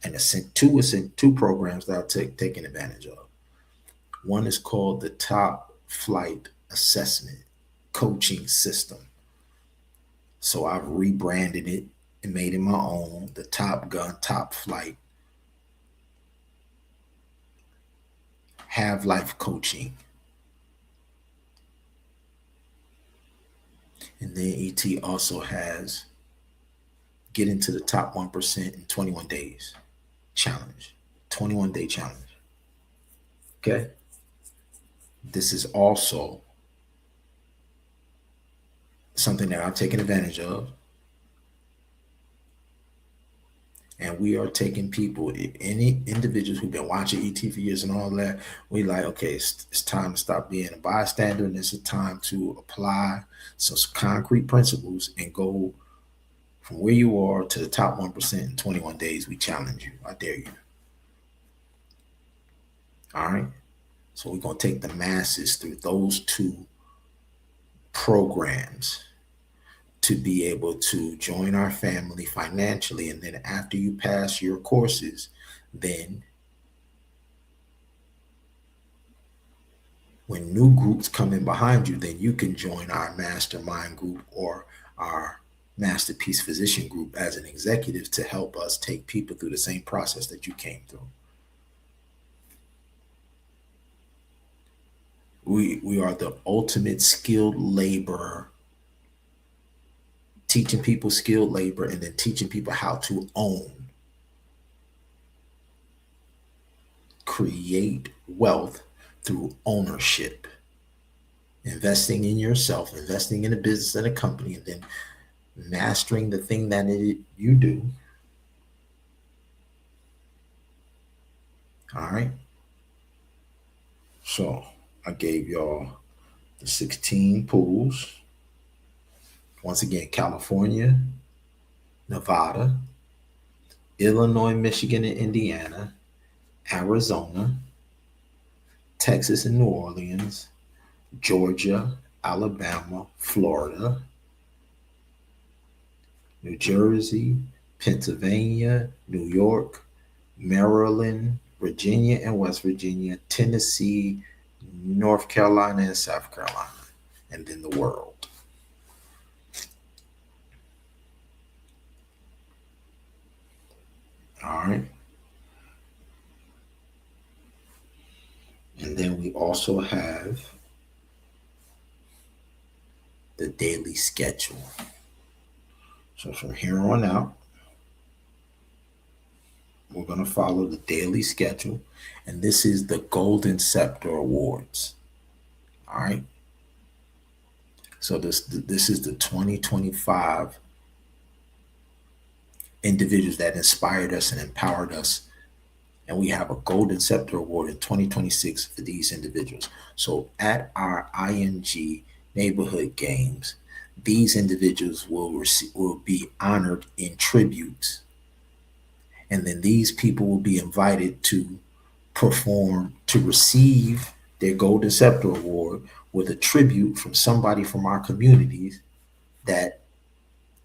and two programs that I'm taking advantage of. One is called the Top Flight Assessment Coaching System. So I've rebranded it and made it my own, the Top Gun, Top Flight, Have Life Coaching. And then ET also has Get into the Top 1% in 21 Days Challenge, 21-day challenge. Okay. This is also something that I've taken advantage of. And we are taking people, any individuals who've been watching ET for years and all that, we like, okay, it's time to stop being a bystander and it's a time to apply some concrete principles and go From where you are to the top 1% in 21 days, we challenge you. I dare you. All right. So we're going to take the masses through those two programs to be able to join our family financially. And then after you pass your courses, then when new groups come in behind you, then you can join our mastermind group or our masterpiece physician group as an executive to help us take people through the same process that you came through. We are the ultimate skilled labor, teaching people skilled labor and then teaching people how to create wealth through ownership, investing in yourself, investing in a business and a company, and then mastering the thing that you do. All right. So I gave y'all the 16 pools. Once again, California, Nevada, Illinois, Michigan, and Indiana, Arizona, Texas and New Orleans, Georgia, Alabama, Florida, New Jersey, Pennsylvania, New York, Maryland, Virginia and West Virginia, Tennessee, North Carolina, and South Carolina, and then the world. All right. And then we also have the daily schedule. So from here on out, we're going to follow the daily schedule. And this is the Golden Scepter Awards. All right. So this is the 2025 individuals that inspired us and empowered us. And we have a Golden Scepter Award in 2026 for these individuals. So at our ING neighborhood games, these individuals will be honored in tributes. And then these people will be invited to perform, to receive their Golden Scepter Award with a tribute from somebody from our communities that,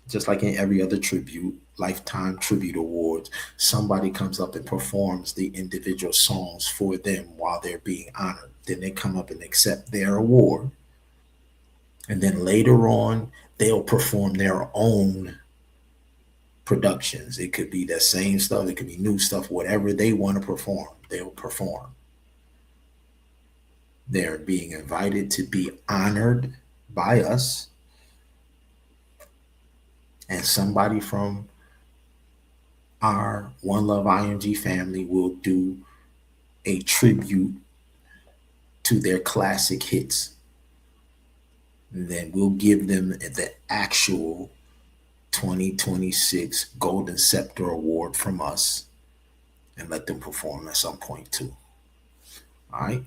just like in every other tribute, lifetime tribute awards, somebody comes up and performs the individual songs for them while they're being honored. Then they come up and accept their award. And then later on, they'll perform their own productions. It could be the same stuff, it could be new stuff, whatever they want to perform, they'll perform. They're being invited to be honored by us. And somebody from our One Love IMG family will do a tribute to their classic hits. And then we'll give them the actual 2026 Golden Scepter Award from us and let them perform at some point too. All right.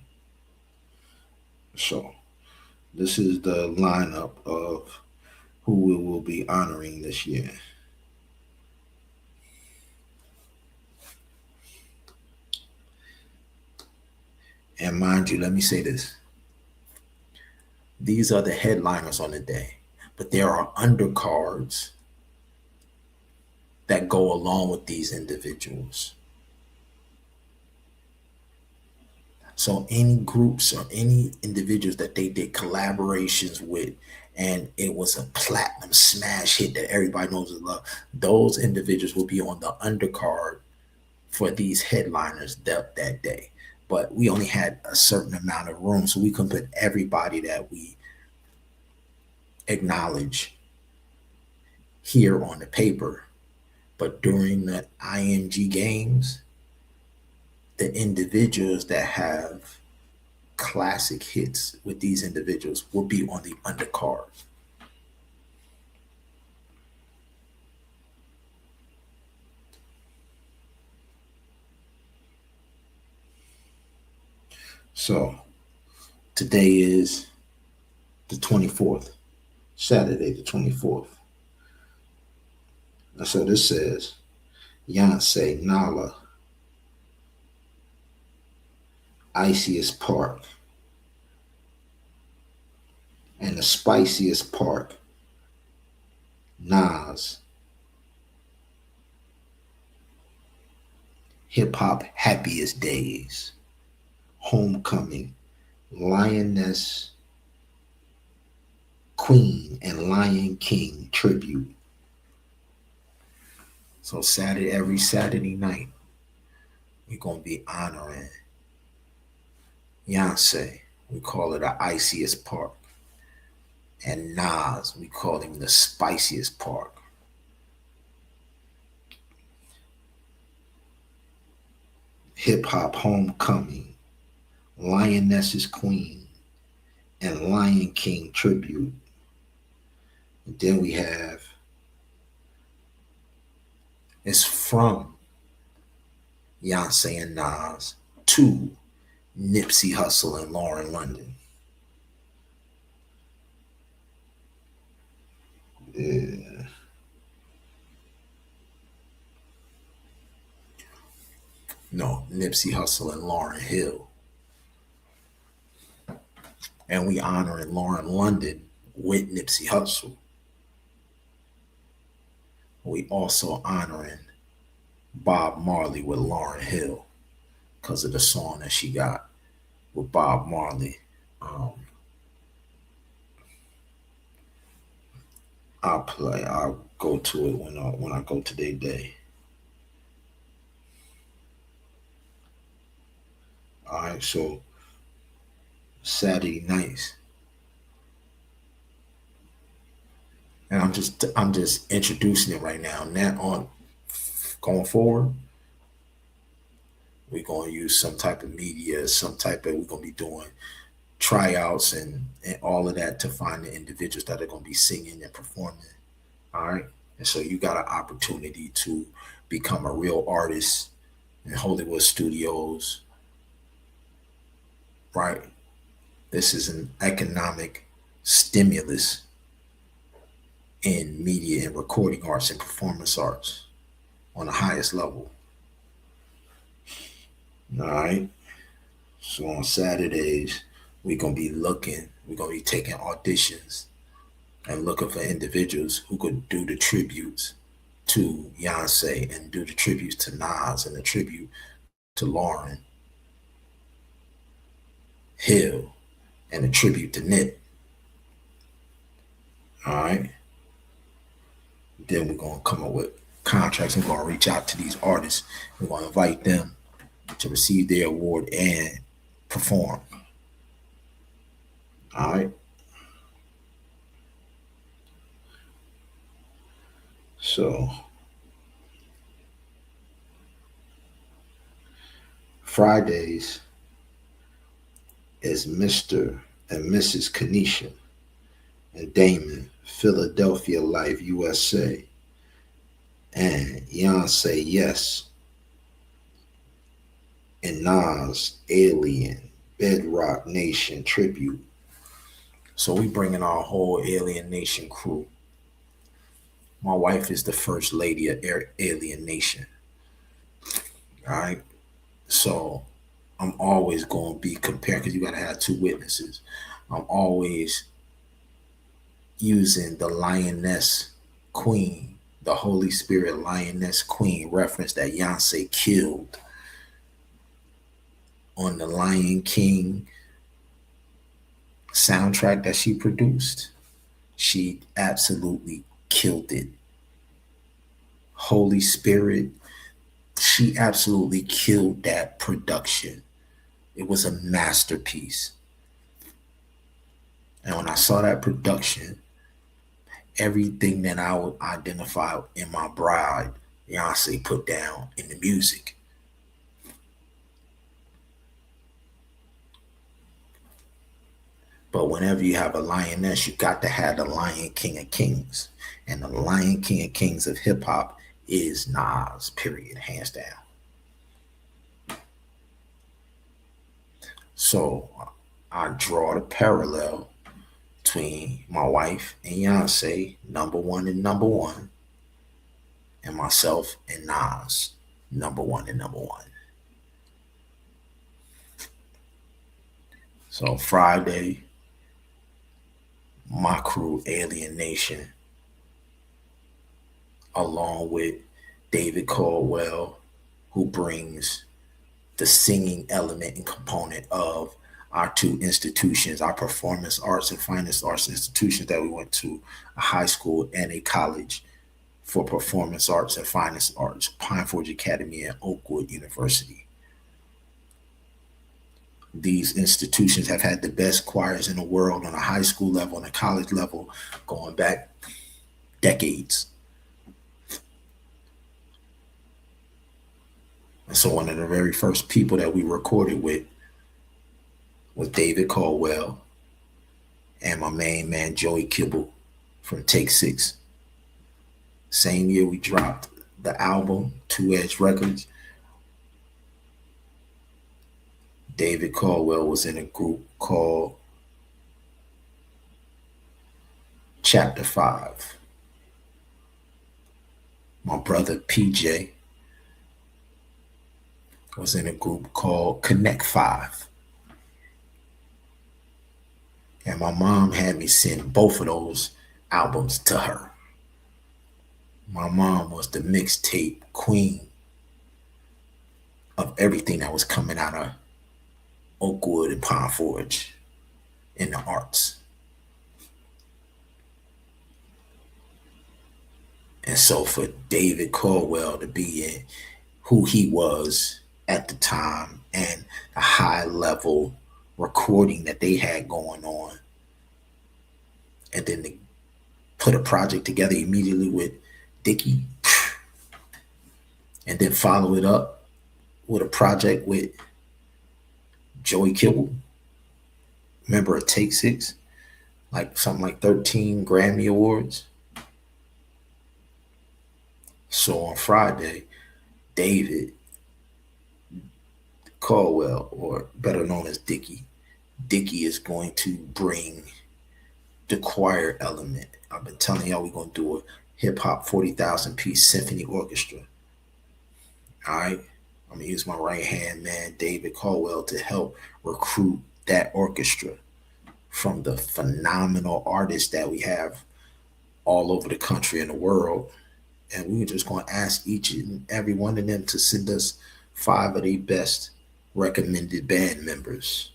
So this is the lineup of who we will be honoring this year. And mind you, let me say this. These are the headliners on the day, but there are undercards that go along with these individuals. So any groups or any individuals that they did collaborations with, and it was a platinum smash hit that everybody knows and love, those individuals will be on the undercard for these headliners that day. But we only had a certain amount of room, so we couldn't put everybody that we acknowledge here on the paper. But during the IMG games, the individuals that have classic hits with these individuals will be on the undercard. So today is the 24th, Saturday the 24th. So this says Beyonce, Nala, iciest park, and the spiciest park, Nas, hip hop happiest days, homecoming, lioness, queen, and Lion King tribute. So every Saturday night, we're gonna be honoring Beyonce. We call it the iciest park. And Nas, we call him the spiciest park. Hip hop homecoming, lioness's queen, and Lion King tribute. And then we have, it's from Beyonce and Nas to Nipsey Hussle and Lauren London. Yeah. No, Nipsey Hussle and Lauryn Hill. And we honoring Lauren London with Nipsey Hussle. We also honoring Bob Marley with Lauryn Hill because of the song that she got with Bob Marley. I'll go to it when I go to their day. All right, so Saturday nights, and I'm just introducing it right now. Now on going forward, we're gonna use some type of media, we're gonna be doing tryouts and all of that to find the individuals that are gonna be singing and performing. All right, and so you got an opportunity to become a real artist in Hollywood studios. Right, this is an economic stimulus in media and recording arts and performance arts on the highest level. All right. So on Saturdays, we're going to be taking auditions and looking for individuals who could do the tributes to Beyonce and do the tributes to Nas and the tribute to Lauryn Hill and the tribute to Nip. All right. Then we're going to come up with contracts. We're going to reach out to these artists. We're going to invite them to receive their award and perform. All right. So Fridays is Mr. and Mrs. Kanisha and Damon, Philadelphia Life, USA, and Beyonce, Yes, and Nas, Alien, Bedrock Nation tribute. So we bringing our whole Alien Nation crew. My wife is the first lady of Alien Nation. All right. So I'm always going to be comparing, because you got to have two witnesses. I'm always using the lioness queen, the Holy Spirit lioness queen reference that Beyonce killed on the Lion King soundtrack that she produced. She absolutely killed it. Holy Spirit, she absolutely killed that production. It was a masterpiece. And when I saw that production, everything that I would identify in my bride, Beyonce put down in the music. But whenever you have a lioness, you got to have the Lion King of Kings. And the Lion King of Kings of hip hop is Nas, period, hands down. So I draw the parallel between my wife and Beyonce, number one and number one, and myself and Nas, number one and number one. So Friday, my crew, Alien Nation, along with David Caldwell, who brings the singing element and component of our two institutions, our performance arts and finest arts institutions that we went to, a high school and a college for performance arts and finest arts, Pine Forge Academy and Oakwood University. These institutions have had the best choirs in the world on a high school level and a college level going back decades. And so one of the very first people that we recorded with was David Caldwell and my main man, Joey Kibble from Take Six. Same year we dropped the album, Two Edge Records. David Caldwell was in a group called Chapter 5. My brother PJ was in a group called Connect 5. And my mom had me send both of those albums to her. My mom was the mixtape queen of everything that was coming out of Oakwood and Pine Forge in the arts. And so for David Caldwell to be in who he was at the time and the high level recording that they had going on, and then to put a project together immediately with Dickie, and then follow it up with a project with Joey Kibble, member of Take Six, like something like 13 Grammy Awards. So on Friday, David Caldwell, or better known as Dickie is going to bring the choir element. I've been telling y'all we're going to do a hip hop 40,000 piece symphony orchestra. All right. I'm going to use my right hand man, David Caldwell, to help recruit that orchestra from the phenomenal artists that we have all over the country and the world. And we're just going to ask each and every one of them to send us 5 of their best recommended band members.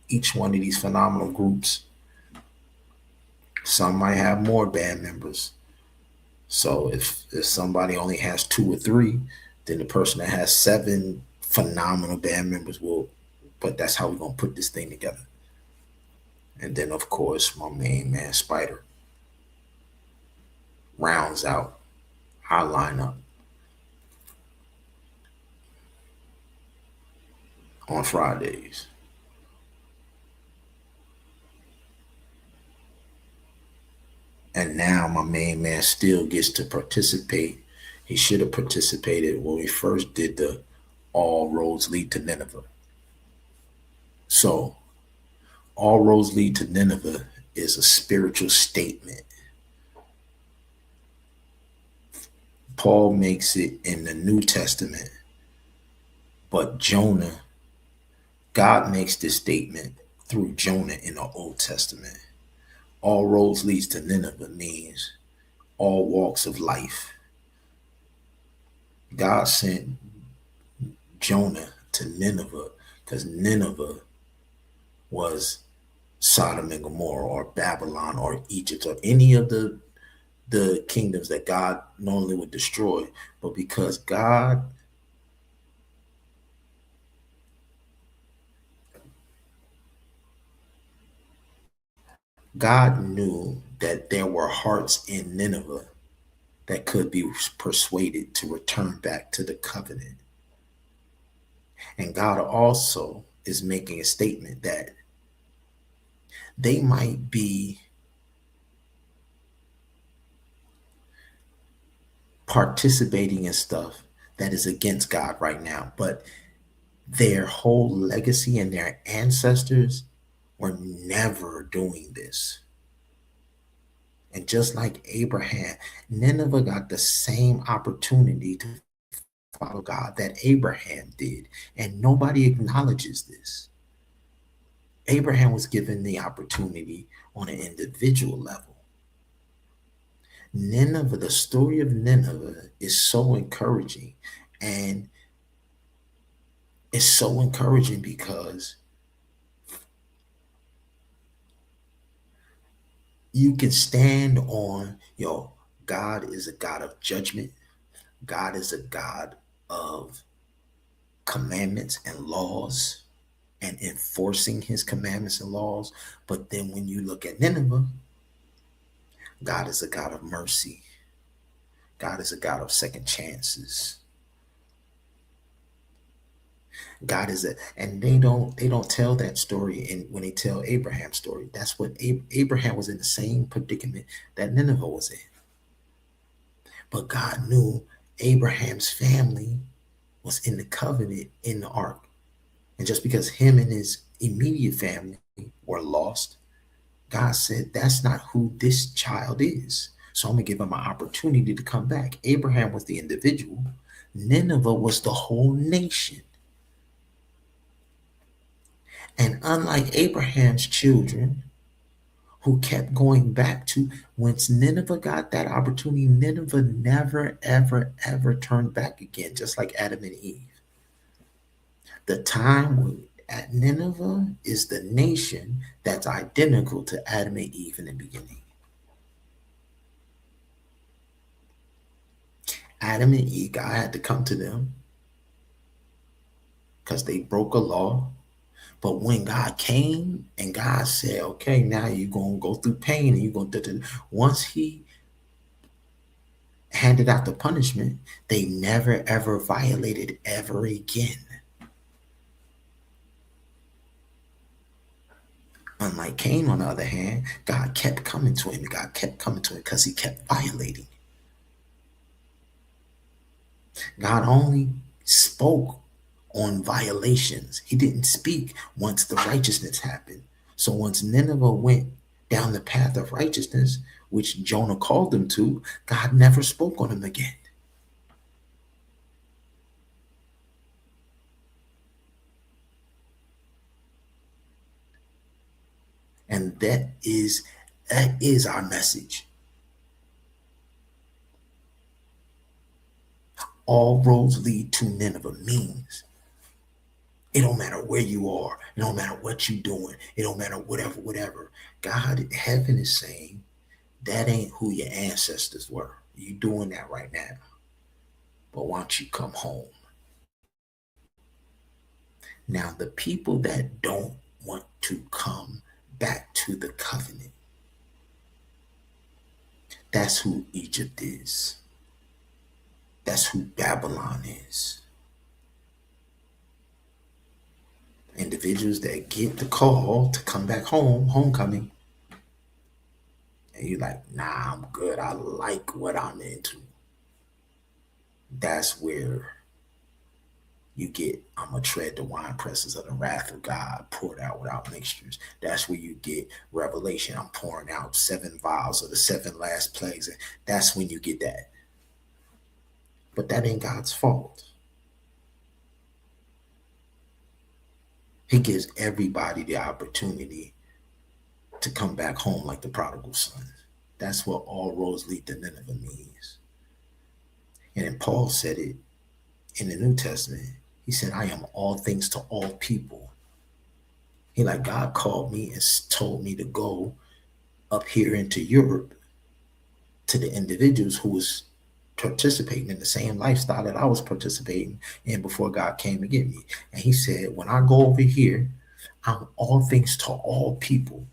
Each one of these phenomenal groups, some might have more band members. So if somebody only has 2 or 3, then the person that has 7 phenomenal band members will, but that's how we're going to put this thing together. And then, of course, my main man, Spider, rounds out our lineup on Fridays. And now my main man still gets to participate. He should have participated when we first did the All Roads Lead to Nineveh. So All Roads Lead to Nineveh is a spiritual statement. Paul makes it in the New Testament, but God makes this statement through Jonah in the Old Testament. All roads leads to Nineveh means all walks of life. God sent Jonah to Nineveh because Nineveh was Sodom and Gomorrah or Babylon or Egypt or any of the kingdoms that God normally would destroy. But because God knew that there were hearts in Nineveh that could be persuaded to return back to the covenant. And God also is making a statement that they might be participating in stuff that is against God right now, but their whole legacy and their ancestors were never doing this. And just like Abraham, Nineveh got the same opportunity to follow God that Abraham did. And nobody acknowledges this. Abraham was given the opportunity on an individual level. Nineveh, the story of Nineveh is so encouraging. And it's so encouraging because you can stand on, God is a God of judgment. God is a God of commandments and laws and enforcing his commandments and laws. But then when you look at Nineveh, God is a God of mercy. God is a God of second chances. God is and they don't tell that story. And when they tell Abraham's story, that's what Abraham was in the same predicament that Nineveh was in. But God knew Abraham's family was in the covenant in the ark. And just because him and his immediate family were lost, God said, that's not who this child is. So I'm going to give him an opportunity to come back. Abraham was the individual. Nineveh was the whole nation. And unlike Abraham's children, who kept going back to, once Nineveh got that opportunity, Nineveh never, ever, ever turned back again, just like Adam and Eve. The time at Nineveh is the nation that's identical to Adam and Eve in the beginning. Adam and Eve, God had to come to them because they broke a law. But when God came and God said, okay, now you're going to go through pain and you're going to, once he handed out the punishment, they never, ever violated ever again. Unlike Cain, on the other hand, God kept coming to him. God kept coming to him because he kept violating. God only spoke on violations. He didn't speak once the righteousness happened. So once Nineveh went down the path of righteousness, which Jonah called them to, God never spoke on them again. And that is our message. All roads lead to Nineveh means it don't matter where you are. It don't matter what you're doing. It don't matter whatever. God, heaven is saying that ain't who your ancestors were. You doing that right now. But why don't you come home? Now, the people that don't want to come back to the covenant, that's who Egypt is. That's who Babylon is. Individuals that get the call to come back home, homecoming, and you're like, nah, I'm good. I like what I'm into. That's where you get, I'm going to tread the wine presses of the wrath of God poured out without mixtures. That's where you get revelation. I'm pouring out 7 vials of the 7 last plagues. And that's when you get that. But that ain't God's fault. He gives everybody the opportunity to come back home like the prodigal son. That's what all roads lead to Nineveh means. And then Paul said it in the New Testament. He said, I am all things to all people. He like, God called me and told me to go up here into Europe to the individuals who was participating in the same lifestyle that I was participating in before God came to get me. And he said, when I go over here, I'm all things to all people,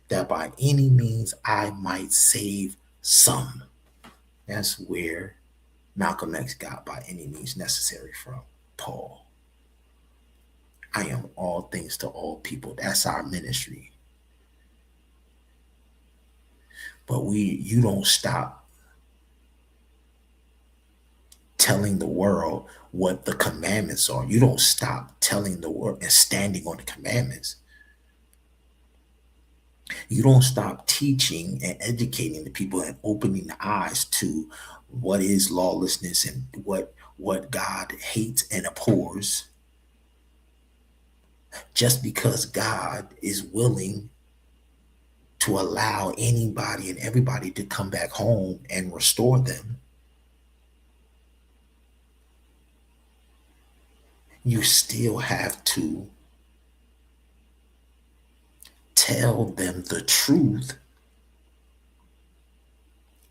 that by any means I might save some. That's where Malcolm X got by any means necessary from Paul. I am all things to all people. That's our ministry. But you don't stop telling the world what the commandments are. You don't stop telling the world and standing on the commandments. You don't stop teaching and educating the people and opening the eyes to what is lawlessness and what God hates and abhors, just because God is willing to allow anybody and everybody to come back home and restore them. You still have to tell them the truth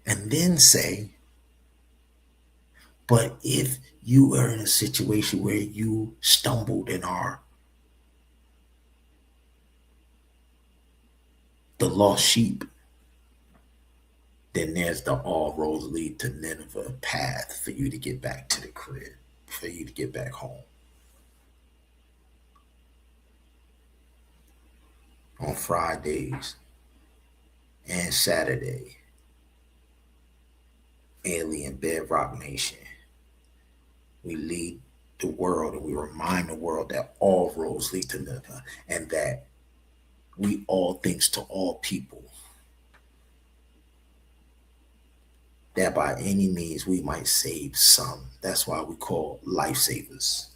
and then say, but if you are in a situation where you stumbled and are the lost sheep, then there's the all roads lead to Nineveh path for you to get back to the crib, for you to get back home. On Fridays and Saturday, Alien Bedrock Nation, we lead the world and we remind the world that all roads lead to Nineveh and that we all things to all people, that by any means we might save some. That's why we call lifesavers.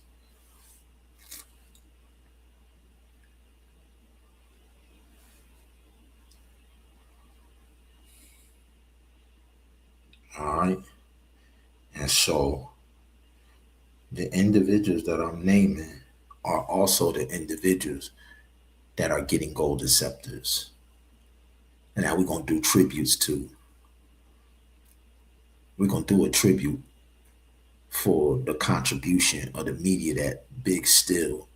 All right. And so the individuals that I'm naming are also the individuals that are getting golden scepters. And now we're going to do tributes to. We're going to do a tribute for the contribution of the media that Big Still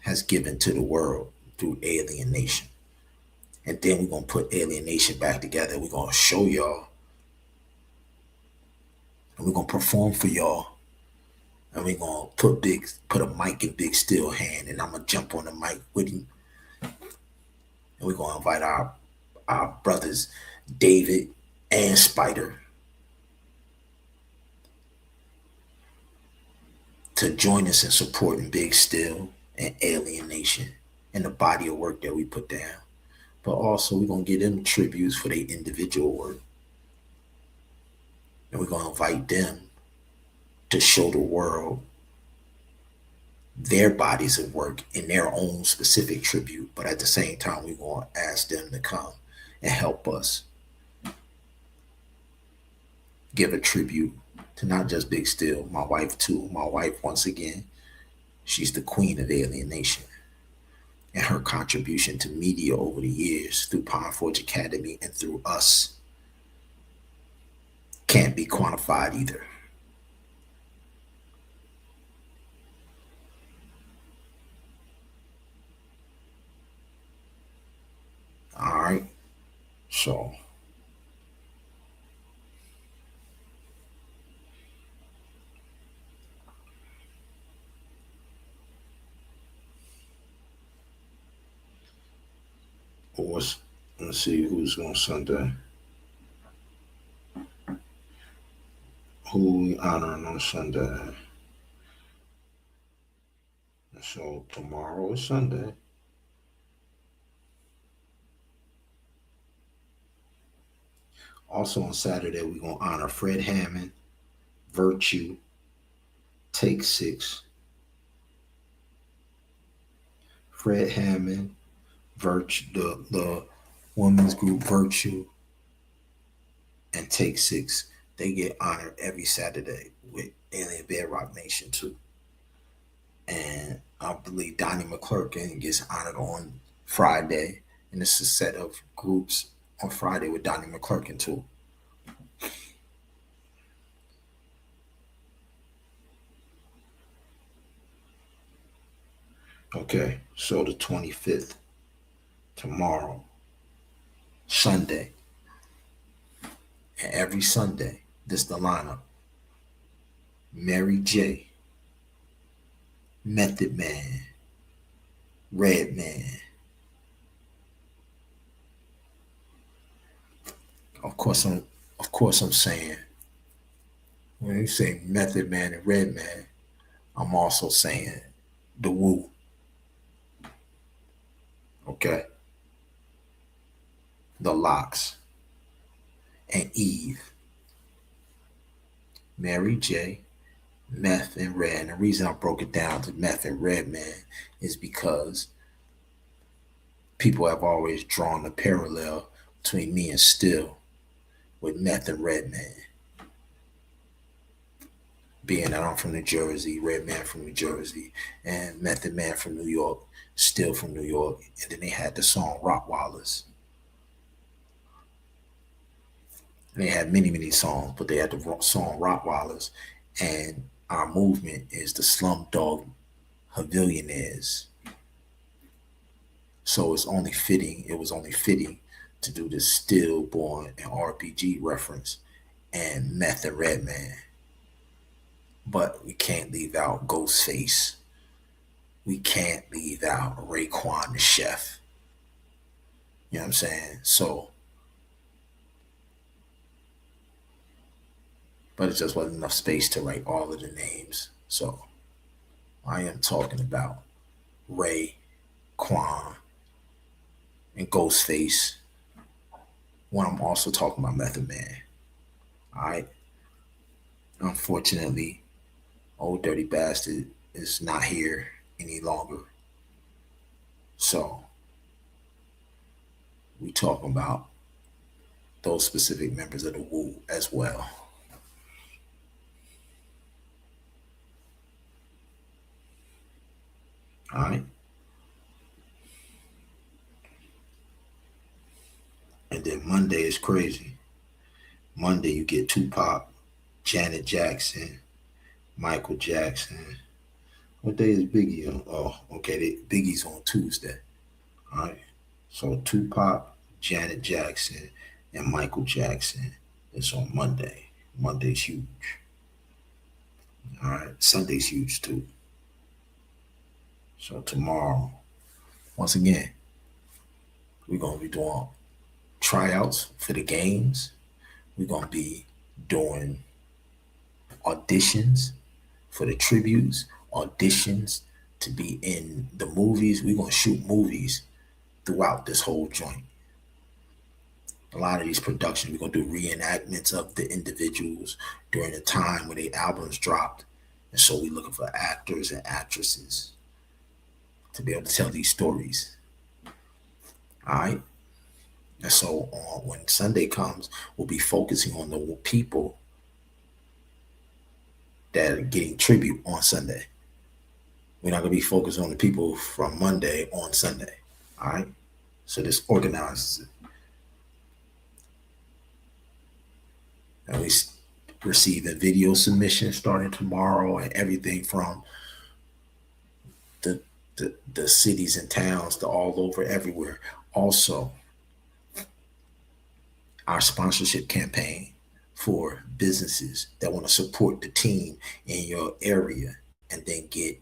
has given to the world through alienation. And then we're going to put alienation back together. We're going to show y'all. And we're going to perform for y'all. And we're going to put a mic in Big Still hand. And I'm going to jump on the mic with him. And we're going to invite our brothers, David and Spider, to join us in supporting Big Still and Alienation and the body of work that we put down. But also, we're going to give them tributes for their individual work. And we're going to invite them to show the world their bodies of work in their own specific tribute. But at the same time, we're going to ask them to come and help us give a tribute to not just Big Still, my wife too. My wife, once again, she's the queen of alienation. And her contribution to media over the years through Pine Forge Academy and through us can't be quantified either. All right. So let's see who's on Sunday. Who we honoring on Sunday? So tomorrow is Sunday. Also on Saturday, we're going to honor Fred Hammond, Virtue, Take Six. Fred Hammond, Virtue, the women's group Virtue, and Take Six. They get honored every Saturday with Alien Bedrock Nation too. And I believe Donnie McClurkin gets honored on Friday. And it's a set of groups on Friday with Donnie McClurkin too. Okay, so the 25th, tomorrow, Sunday. And every Sunday, this the lineup. Mary J, Method Man, Red Man. Of course I'm saying, when you say Method Man and Red Man, I'm also saying the Woo. Okay? The Locks, and Eve, Mary J, Meth, and Red. And the reason I broke it down to Meth and Red Man is because people have always drawn a parallel between me and Still with Meth and Red Man. Being that I'm from New Jersey, Red Man from New Jersey, and Method Man from New York, Still from New York. And then they had the song Rottweilers. And they had many, many songs, but they had the song Rottweilers. And our movement is the Slumdog Pavillionaires. So it was only fitting to do this Stillborn and RPG reference and Meth and Red Man. But we can't leave out Ghostface. We can't leave out Raekwon the Chef. You know what I'm saying? So, but it just wasn't enough space to write all of the names. So I am talking about Raekwon and Ghostface when I'm also talking about Method Man. All right. Unfortunately, Old Dirty Bastard is not here any longer. So we talking about those specific members of the WOOOO as well. All right. And then Monday is crazy. Monday you get Tupac, Janet Jackson, Michael Jackson. What day is Biggie on? Oh, okay. Biggie's on Tuesday. All right. So Tupac, Janet Jackson, and Michael Jackson is on Monday. Monday's huge. All right. Sunday's huge too. So tomorrow, once again, we're going to be doing tryouts for the games. We're going to be doing auditions for the tributes, auditions to be in the movies. We're going to shoot movies throughout this whole joint. A lot of these productions, we're going to do reenactments of the individuals during the time when the albums dropped. And so we're looking for actors and actresses to be able to tell these stories. All right. And so when Sunday comes, we'll be focusing on the people that are getting tribute on Sunday. We're not going to be focused on the people from Monday on Sunday. All right. So this organizes it. And we receive the video submission starting tomorrow, and everything from the cities and towns to all over everywhere. Also, our sponsorship campaign for businesses that want to support the team in your area and then get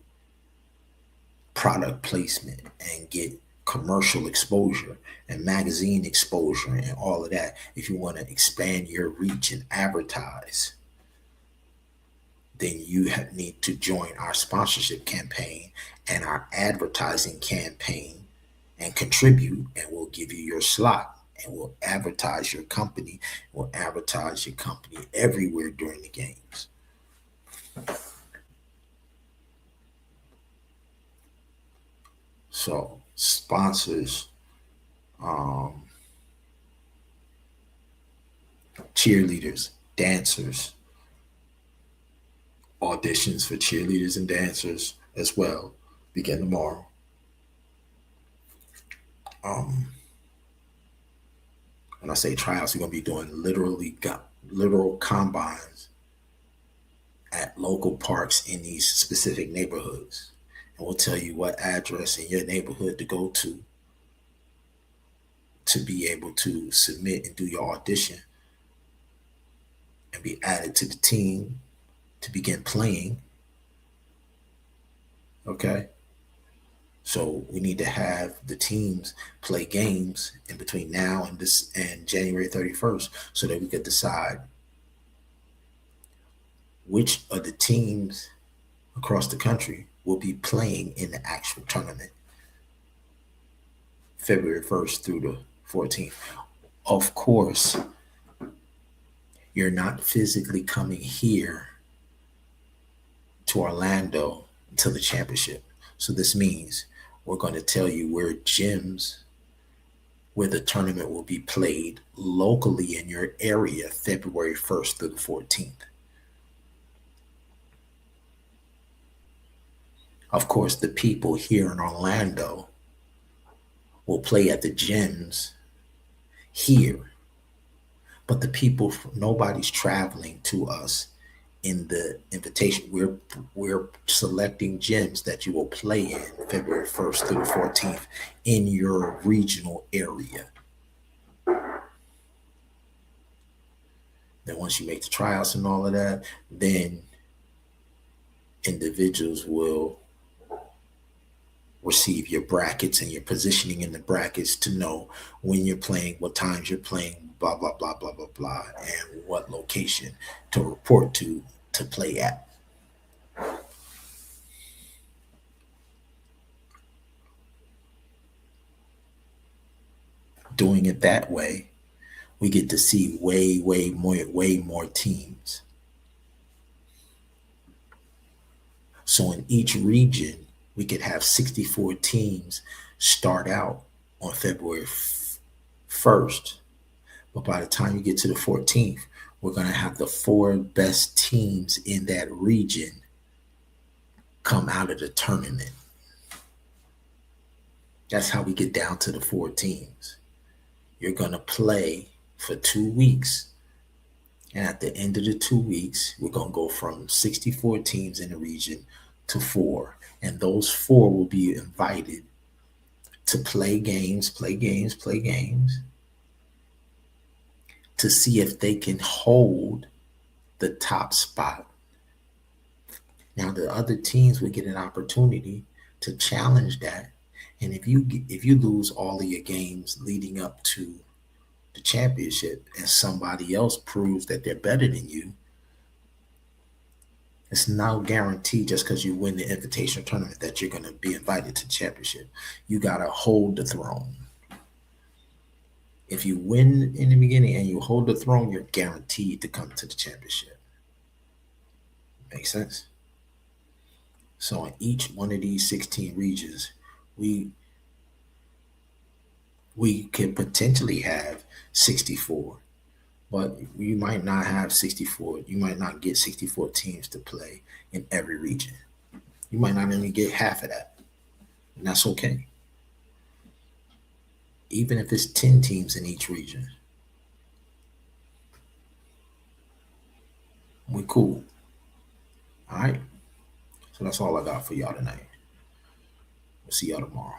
product placement and get commercial exposure and magazine exposure and all of that. If you want to expand your reach and advertise, then you need to join our sponsorship campaign and our advertising campaign and contribute, and we'll give you your slot, and we'll advertise your company. We'll advertise your company everywhere during the games. So sponsors, cheerleaders, dancers, auditions for cheerleaders and dancers as well begin tomorrow. When I say tryouts, we're going to be doing literal combines at local parks in these specific neighborhoods. And we'll tell you what address in your neighborhood to go to be able to submit and do your audition and be added to the team to begin playing. Okay. So we need to have the teams play games in between now and January 31st so that we could decide which of the teams across the country will be playing in the actual tournament February 1st through the 14th. Of course, you're not physically coming here to Orlando to the championship. So this means we're going to tell you where gyms where the tournament will be played locally in your area February 1st through the 14th. Of course, the people here in Orlando will play at the gyms here, but the people, nobody's traveling to us in the invitation. We're selecting gyms that you will play in February 1st through the 14th in your regional area. Then once you make the tryouts and all of that, then individuals will receive your brackets and your positioning in the brackets to know when you're playing, what times you're playing, blah, blah, blah, blah, blah, blah, and what location to report to play at. Doing it that way, we get to see way more teams. So in each region, we could have 64 teams start out on February 1st. But by the time you get to the 14th, we're going to have the 4 best teams in that region come out of the tournament. That's how we get down to the 4 teams. You're going to play for 2 weeks. And at the end of the 2 weeks, we're going to go from 64 teams in the region to 4. And those 4 will be invited to play games to see if they can hold the top spot. Now, the other teams will get an opportunity to challenge that. And if you lose all of your games leading up to the championship and somebody else proves that they're better than you, it's no guarantee just because you win the invitation tournament that you're going to be invited to the championship. You got to hold the throne. If you win in the beginning and you hold the throne, you're guaranteed to come to the championship. Makes sense? So in each one of these 16 regions, we can potentially have 64, but you might not have 64. You might not get 64 teams to play in every region. You might not even get half of that, and that's okay. Even if it's 10 teams in each region, we're cool. All right. So that's all I got for y'all tonight. We'll see y'all tomorrow.